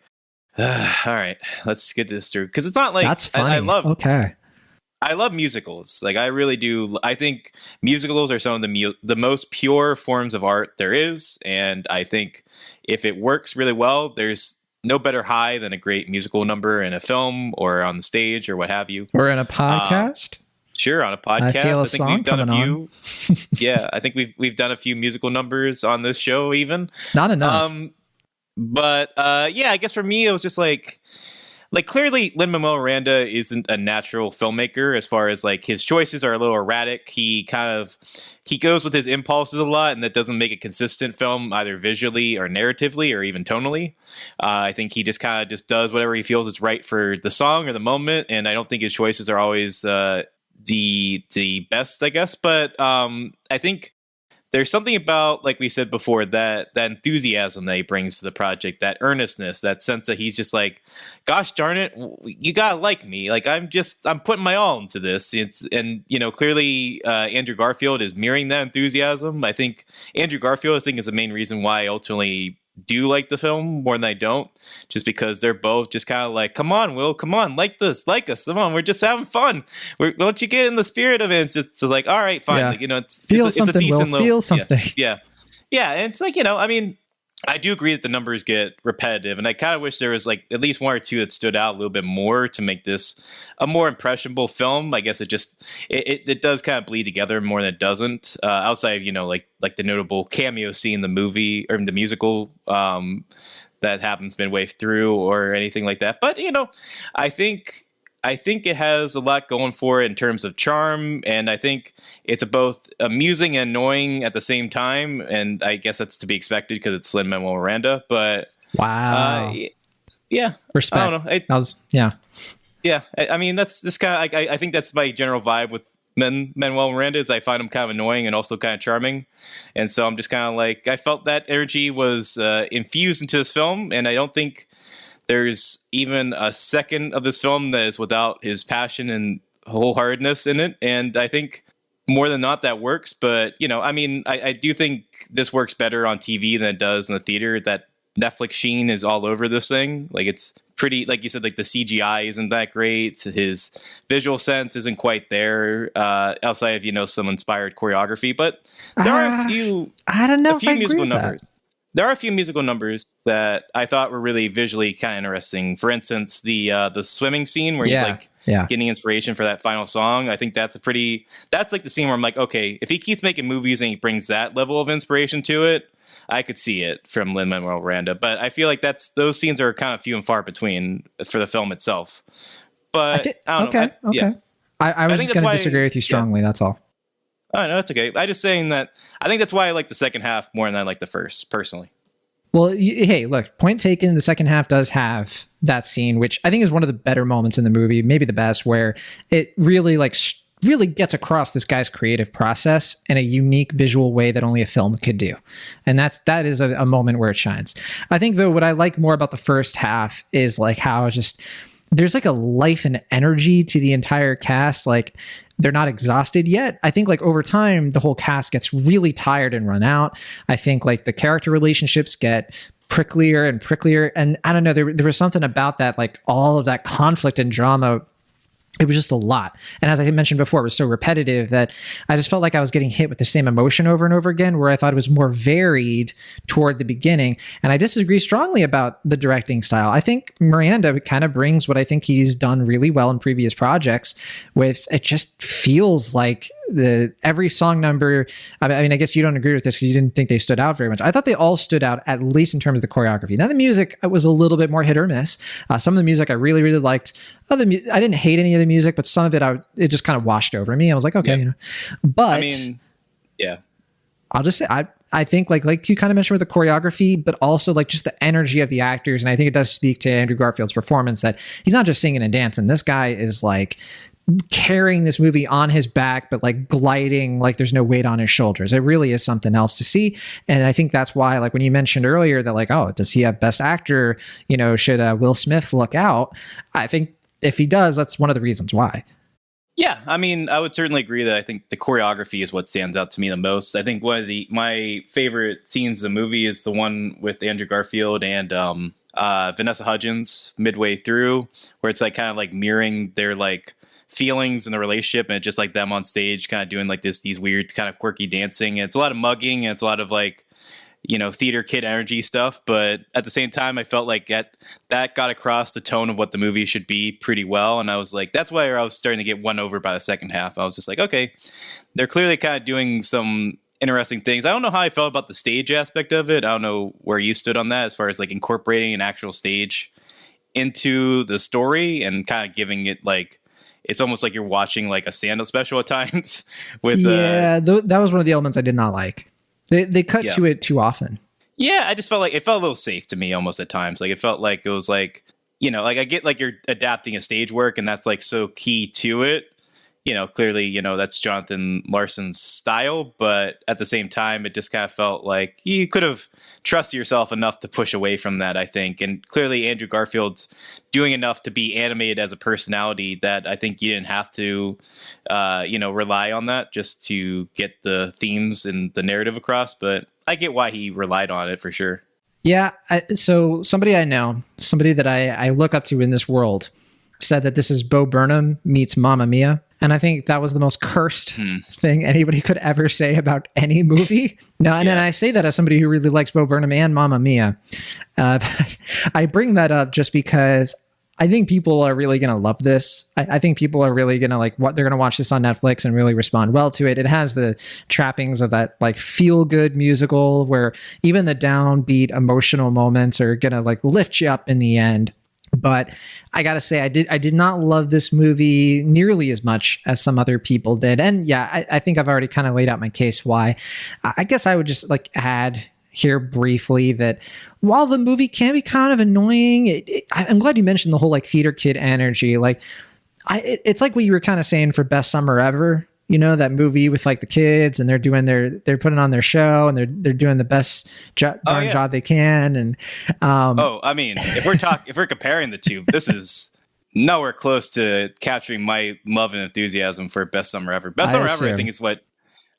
all right, let's get this through. Cause it's not like, that's funny. I love musicals. Like I really do. I think musicals are some of the most pure forms of art there is. And I think if it works really well, there's no better high than a great musical number in a film or on the stage or what have you. Or in a podcast. Sure, on a podcast. I think we've done a few. Yeah, I think we've done a few musical numbers on this show, even. Not enough. But I guess for me, it was just like clearly Lin-Manuel Miranda isn't a natural filmmaker as far as like his choices are a little erratic. He goes with his impulses a lot, and that doesn't make a consistent film either visually or narratively or even tonally. I think he just kind of just does whatever he feels is right for the song or the moment, and I don't think his choices are always the best, I guess. But I think there's something about, like we said before, that enthusiasm that he brings to the project, that earnestness, that sense that he's just like, gosh darn it, you gotta like me. Like I'm putting my all into this. And clearly Andrew Garfield is mirroring that enthusiasm. I think Andrew Garfield, is the main reason why I ultimately do like the film more than I don't, just because they're both just kind of like, come on, Will, come on, like this, like us, come on, we're just having fun. Won't you get in the spirit of it? It's just like, all right, fine, like, it's a decent little, feel something. Yeah, and it's like, I mean, I do agree that the numbers get repetitive, and I kind of wish there was like at least one or two that stood out a little bit more to make this a more impressionable film. I guess it does kind of bleed together more than it doesn't. Outside of like the notable cameo scene in the movie or in the musical that happens midway through or anything like that. But I think it has a lot going for it in terms of charm, and I think it's both amusing and annoying at the same time, and I guess that's to be expected because it's Lin-Manuel Miranda. But wow, yeah, respect. I don't know. Yeah. I mean, that's this kind of. I think that's my general vibe with Manuel Miranda is I find him kind of annoying and also kind of charming, and so I'm just kind of like I felt that energy was infused into this film, and I don't think there's even a second of this film that is without his passion and wholeheartedness in it. And I think more than not that works. But, I mean, I do think this works better on TV than it does in the theater. That Netflix sheen is all over this thing. Like it's pretty, like you said, like the CGI isn't that great. His visual sense isn't quite there outside of, some inspired choreography. But there are a few musical numbers. There are a few musical numbers that I thought were really visually kind of interesting. For instance, the swimming scene where he's getting inspiration for that final song. I think that's like the scene where I'm like, okay, if he keeps making movies and he brings that level of inspiration to it, I could see it from Lin-Manuel Miranda. But I feel like those scenes are kind of few and far between for the film itself. But I don't know. Okay. I was just going to disagree with you strongly. Yeah. That's all. Oh, no, that's okay. I'm just saying that I think that's why I like the second half more than I like the first, personally. Well, hey, look, point taken. The second half does have that scene, which I think is one of the better moments in the movie, maybe the best, where it really really gets across this guy's creative process in a unique visual way that only a film could do. And that is a moment where it shines. I think, though, what I like more about the first half is like how just there's like a life and energy to the entire cast. Like they're not exhausted yet. I think like over time, the whole cast gets really tired and run out. I think like the character relationships get pricklier and pricklier. And I don't know, there was something about that, like all of that conflict and drama. It was just a lot. And as I mentioned before, it was so repetitive that I just felt like I was getting hit with the same emotion over and over again, where I thought it was more varied toward the beginning. And I disagree strongly about the directing style. I think Miranda kind of brings what I think he's done really well in previous projects with, it just feels like every song number. I mean, I guess you don't agree with this because you didn't think they stood out very much. I thought they all stood out, at least in terms of the choreography. Now the music was a little bit more hit or miss. Some of the music I really, really liked. I didn't hate any of the music, but some of it, it just kind of washed over me. I was like, okay, you know. But I mean, yeah, I'll just say I think like you kind of mentioned with the choreography, but also like just the energy of the actors. And I think it does speak to Andrew Garfield's performance that he's not just singing and dancing. This guy is like carrying this movie on his back, but like gliding like there's no weight on his shoulders. It really is something else to see. And I think that's why, like when you mentioned earlier that like, oh, does he have best actor? You know, should Will Smith look out? I think if he does, that's one of the reasons why. Yeah, I mean, I would certainly agree that I think the choreography is what stands out to me the most. I think one of my favorite scenes in the movie is the one with Andrew Garfield and Vanessa Hudgens midway through, where it's like kind of like mirroring their like feelings in the relationship, and it's just like them on stage kind of doing like these weird kind of quirky dancing. And it's a lot of mugging, and it's a lot of like, you know, theater kid energy stuff, but at the same time I felt like that got across the tone of what the movie should be pretty well. And I was like, that's why I was starting to get won over by the second half. I was just like, okay, they're clearly kind of doing some interesting things. I don't know how I felt about the stage aspect of it. I don't know where you stood on that as far as like incorporating an actual stage into the story and kind of giving it like, it's almost like you're watching like a stand-up special at times with that was one of the elements I did not like. They cut to it too often. Yeah, I just felt like it felt a little safe to me almost at times. Like it felt like it was like, you know, like I get like you're adapting a stage work and that's like so key to it. You know, clearly, you know, that's Jonathan Larson's style, but at the same time, it just kind of felt like you could have trusted yourself enough to push away from that, I think. And clearly Andrew Garfield's doing enough to be animated as a personality that I think you didn't have to, you know, rely on that just to get the themes and the narrative across. But I get why he relied on it for sure. Yeah. So somebody I know, somebody that I look up to in this world said that this is Bo Burnham meets Mamma Mia. And I think that was the most cursed thing anybody could ever say about any movie. No, and then I say that as somebody who really likes Bo Burnham and Mamma Mia. I bring that up just because I think people are really going to love this. I think people are really going to like what they're going to watch this on Netflix and really respond well to it. It has the trappings of that like feel good musical where even the downbeat emotional moments are going to like lift you up in the end. But I gotta say, I did not love this movie nearly as much as some other people did. And yeah, I think I've already kind of laid out my case why. I guess I would just like add here briefly that while the movie can be kind of annoying, I'm glad you mentioned the whole like theater kid energy. Like, it's like what you were kind of saying for Best Summer Ever. You know, that movie with like the kids and they're putting on their show and they're doing the best job they can. And I mean, if we're comparing the two, this is nowhere close to capturing my love and enthusiasm for Best Summer Ever. Best Summer Ever, I think, is what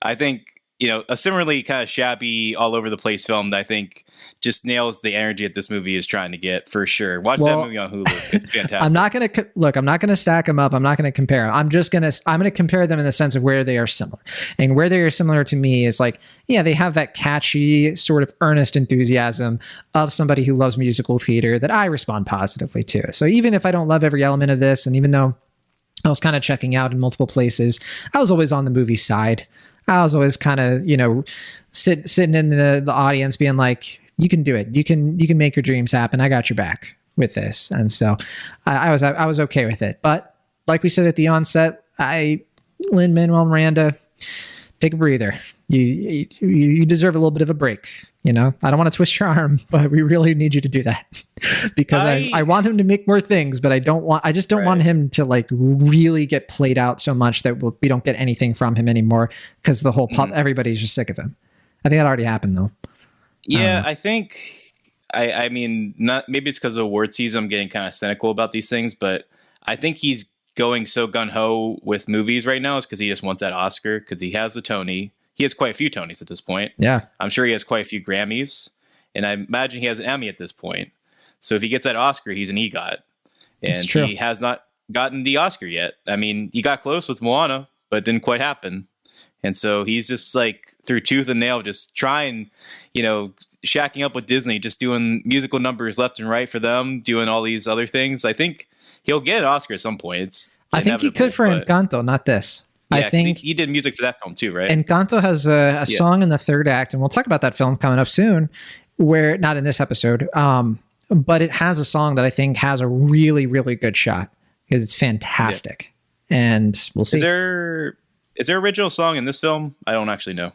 I think, you know, a similarly kind of shabby, all over the place film that I think just nails the energy that this movie is trying to get for sure. Watch that movie on Hulu. It's fantastic. I'm not going to stack them up. I'm not going to compare them. I'm going to compare them in the sense of where they are similar. And where they are similar to me is like, yeah, they have that catchy sort of earnest enthusiasm of somebody who loves musical theater that I respond positively to. So even if I don't love every element of this, and even though I was kind of checking out in multiple places, I was always on the movie side. I was always kind of, you know, sitting in the audience being like, you can do it. You can make your dreams happen. I got your back with this. And so I was okay with it. But like we said at the onset, Lin-Manuel Miranda, take a breather. You deserve a little bit of a break. You know, I don't want to twist your arm, but we really need you to do that because I want him to make more things, but I just don't want him to like really get played out so much that we don't get anything from him anymore because the whole everybody's just sick of him. I think that already happened though. Yeah, I think, I mean, not maybe it's because of award season I'm getting kind of cynical about these things, but I think he's going so gung-ho with movies right now is because he just wants that Oscar because he has the Tony. He has quite a few Tonys at this point. Yeah. I'm sure he has quite a few Grammys. and I imagine he has an Emmy at this point. So if he gets that Oscar, he's an EGOT, and true. he has not gotten the Oscar yet. I mean, he got close with Moana, but it didn't quite happen. And so he's just like through tooth and nail, just trying, shacking up with Disney, just doing musical numbers left and right for them, doing all these other things. I think he'll get an Oscar at some point. I think he could for Encanto, not this. Yeah, I think he did music for that film too, right? Encanto has a song in the third act, and we'll talk about that film coming up soon, where not in this episode, but it has a song that I think has a really, really good shot because it's fantastic. Yeah. And we'll see. Is there original song in this film? I don't actually know.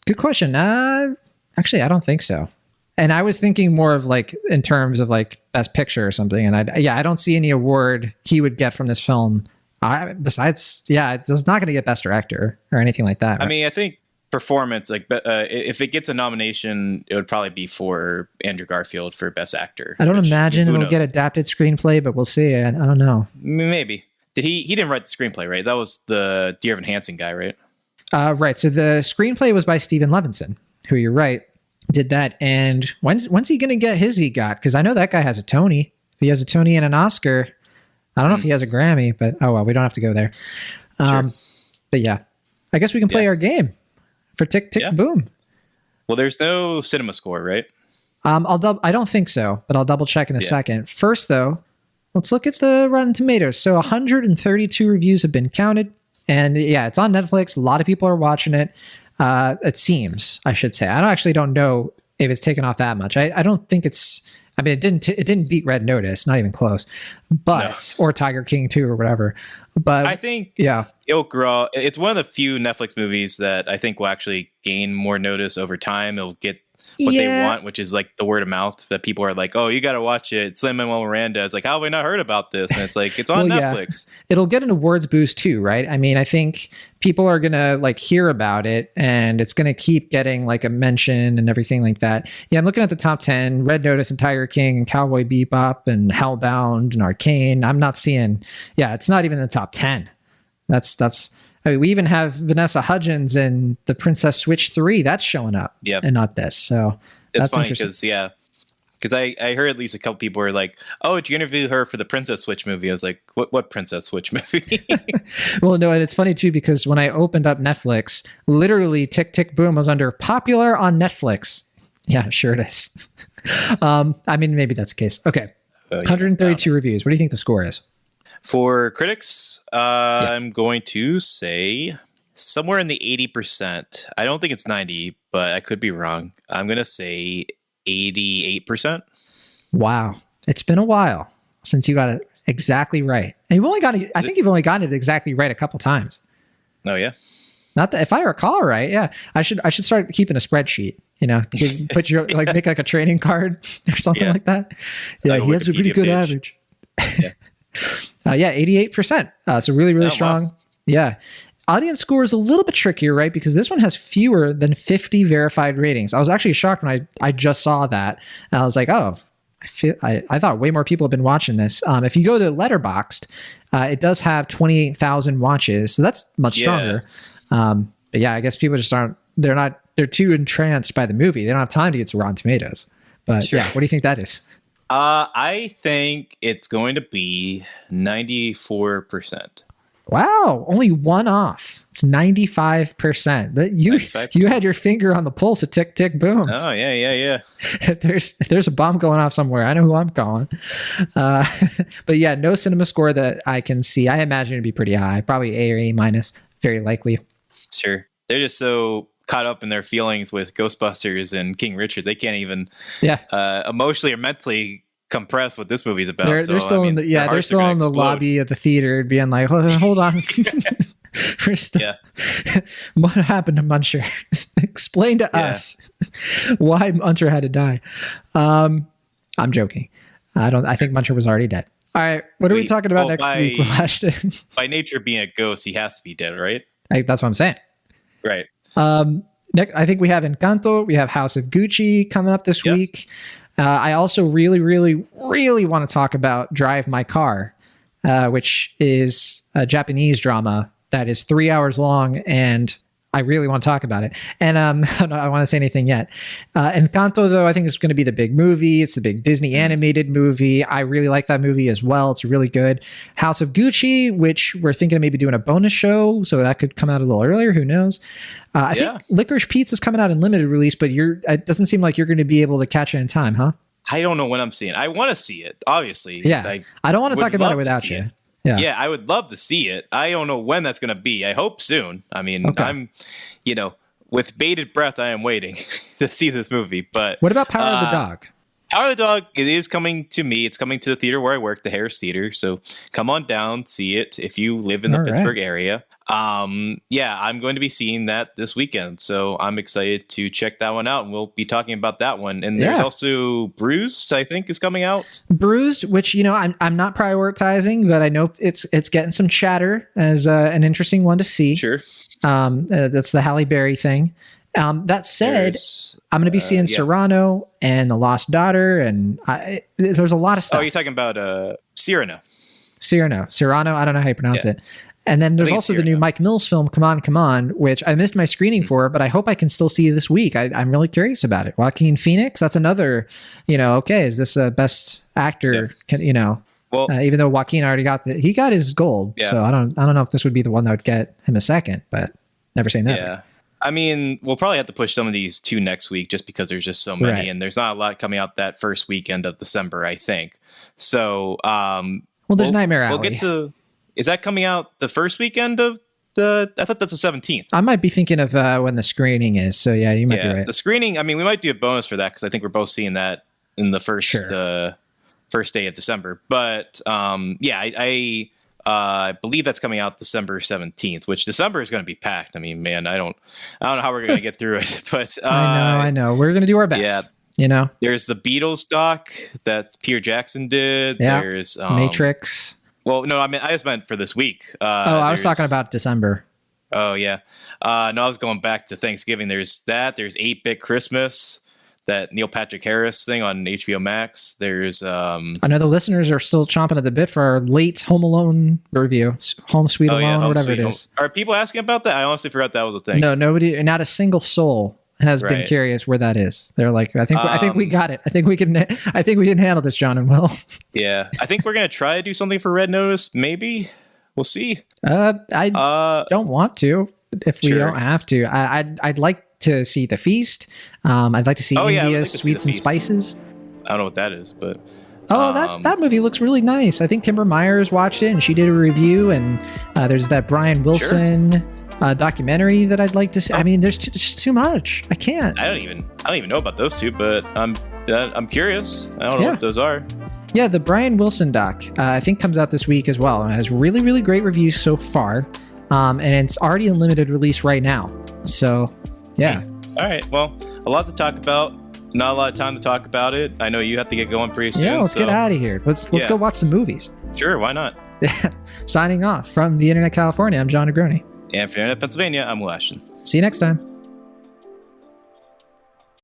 Good question. Actually, I don't think so. And I was thinking more of like in terms of like Best Picture or something. And I don't see any award he would get from this film. Besides, it's not going to get Best Director or anything like that. Right? I mean, I think performance, like if it gets a nomination, it would probably be for Andrew Garfield for Best Actor. I don't imagine it'll get adapted screenplay, but we'll see. I don't know. Maybe. He didn't write the screenplay, right? That was the Dear Evan Hansen guy, right? Right. So the screenplay was by Stephen Levinson, who you're right did that. And when's he going to get his EGOT? Because I know that guy has a Tony. If he has a Tony and an Oscar, I don't know if he has a Grammy, but oh well, we don't have to go there. Sure. But yeah, I guess we can play our game for Tick Tick Boom. Well, there's no cinema score, right? I don't think so, but I'll double check in a second. First, though, let's look at the Rotten Tomatoes. So 132 reviews have been counted. And it's on Netflix. A lot of people are watching it. It seems, I should say. I actually don't know if it's taken off that much. I don't think it's... I mean, it didn't beat Red Notice, not even close. But or Tiger King 2 or whatever. But I think it'll grow. It's one of the few Netflix movies that I think will actually gain more notice over time. It'll get what they want, which is like the word of mouth that people are like, oh, you got to watch it. It's Lin-Manuel Miranda. It's like, how have I not heard about this? And it's like, it's on Netflix. It'll get an awards boost too, right? I mean, I think people are going to like hear about it and it's going to keep getting like a mention and everything like that. Yeah. I'm looking at the top 10, Red Notice and Tiger King and Cowboy Bebop and Hellbound and Arcane. I'm not seeing, it's not even in the top 10. I mean, we even have Vanessa Hudgens in The Princess Switch 3. That's showing up and not this. So it's funny because, I heard at least a couple people were like, oh, did you interview her for the Princess Switch movie? I was like, what Princess Switch movie? Well, no, and it's funny too, because when I opened up Netflix, literally Tick Tick Boom was under popular on Netflix. Yeah, sure it is. I mean, maybe that's the case. Okay. 132 reviews. What do you think the score is? For critics, I'm going to say somewhere in the 80%. I don't think it's 90, but I could be wrong. I'm going to say 88%. Wow. It's been a while since you got it exactly right. And you've only got it, I think you've only gotten it exactly right a couple times. Oh, yeah. Not that, if I recall right, I should start keeping a spreadsheet, put your make like a trading card or something like that. Yeah, he has a pretty good average. Yeah. 88%. So really, really strong. Wow. Yeah. Audience score is a little bit trickier, right? Because this one has fewer than 50 verified ratings. I was actually shocked when I just saw that. And I was like, oh, I thought way more people have been watching this. If you go to Letterboxd, it does have 28,000 watches. So that's much stronger. But I guess people just they're too entranced by the movie. They don't have time to get to Rotten Tomatoes. But what do you think that is? I think it's going to be 94%. Wow, only one off. It's 95%. You had your finger on the pulse of Tick Tick Boom. Oh yeah. If there's a bomb going off somewhere, I know who I'm calling. But no cinema score that I can see. I imagine it'd be pretty high, probably A or A minus, very likely. Sure, they're just so caught up in their feelings with Ghostbusters and King Richard, they can't even emotionally or mentally compress what this movie's about. They're still in the lobby of the theater being like, hold on. What happened to Muncher? Explain to us why Muncher had to die. I'm joking. I think Muncher was already dead. All right, what are we talking about next week? By nature being a ghost, he has to be dead, right? That's what I'm saying. Right. Next, I think we have Encanto. We have House of Gucci coming up this week. I also really, really, really want to talk about Drive My Car, which is a Japanese drama that is 3 hours long. And I really want to talk about it. And I don't want to say anything yet. Encanto, though, I think is going to be the big movie. It's the big Disney animated movie. I really like that movie as well. It's really good. House of Gucci, which we're thinking of maybe doing a bonus show, so that could come out a little earlier. Who knows? I think Licorice Pizza is coming out in limited release, but it doesn't seem like you're going to be able to catch it in time, huh? I don't know when I'm seeing it. I want to see it, obviously. Yeah. I don't want to talk about it without you. Yeah, I would love to see it. I don't know when that's going to be. I hope soon. I mean, I'm, with bated breath, I am waiting to see this movie. But what about Power of the Dog? Power of the Dog, it is coming to me. It's coming to the theater where I work, the Harris Theater. So come on down, see it if you live in the Pittsburgh area. I'm going to be seeing that this weekend. So I'm excited to check that one out. And we'll be talking about that one. And there's also Bruised, I think, is coming out. Bruised, which, I'm not prioritizing, but I know it's getting some chatter as an interesting one to see. Sure. That's the Halle Berry thing. That said, I'm going to be seeing Serrano and The Lost Daughter, and there's a lot of stuff. Oh, you're talking about Cyrano. Serrano. I don't know how you pronounce it. And then there's also the new Mike Mills film, Come On, which I missed my screening for, but I hope I can still see this week. I'm really curious about it. Joaquin Phoenix, that's another, is this a best actor? Yeah. Well, even though Joaquin already got he got his gold. Yeah. So I don't know if this would be the one that would get him a second, but never say never. Yeah. I mean, we'll probably have to push some of these to next week just because there's just so many, and there's not a lot coming out that first weekend of December, I think. So, there's Nightmare Alley. We'll get to. Is that coming out the first weekend of I thought that's the 17th. I might be thinking of when the screening is. So yeah, you might be right. The screening. I mean, we might do a bonus for that because I think we're both seeing that in the first first day of December. But I believe that's coming out December 17th, which December is going to be packed. I mean, man, I don't know how we're going to get through it, but I know. We're going to do our best. Yeah. There's the Beatles doc that Peter Jackson did. Yeah. There's Matrix. Well, no, I mean, I just meant for this week. I was talking about December. Oh, yeah. No, I was going back to Thanksgiving. There's that. There's 8-Bit Christmas, that Neil Patrick Harris thing on HBO Max. There's... I know the listeners are still chomping at the bit for our late Home Alone review. Home Sweet Alone, whatever it is. Are people asking about that? I honestly forgot that was a thing. No, nobody, not a single soul has been curious where that is. They're like, I think we got it. I think we can handle this, John and Will. Yeah. I think we're going to try to do something for Red Notice. Maybe. We'll see. I don't want to if we don't have to. I'd like to see The Feast. I'd like to see India's Sweets and Spices. I don't know what that is, but... that movie looks really nice. I think Kimber Myers watched it and she did a review, and there's that Brian Wilson... documentary that I'd like to see. I mean, there's just too much. I can't. I don't even know about those two, but I'm curious. I don't know what those are. Yeah, the Brian Wilson doc I think comes out this week as well, and it has really, really great reviews so far. And it's already in limited release right now. So, yeah. All right. Well, a lot to talk about. Not a lot of time to talk about it. I know you have to get going pretty soon. Yeah, let's get out of here. Let's go watch some movies. Sure, why not? Signing off from the Internet California, I'm John Negroni. And for Internet Pennsylvania, I'm Will Ashton. See you next time.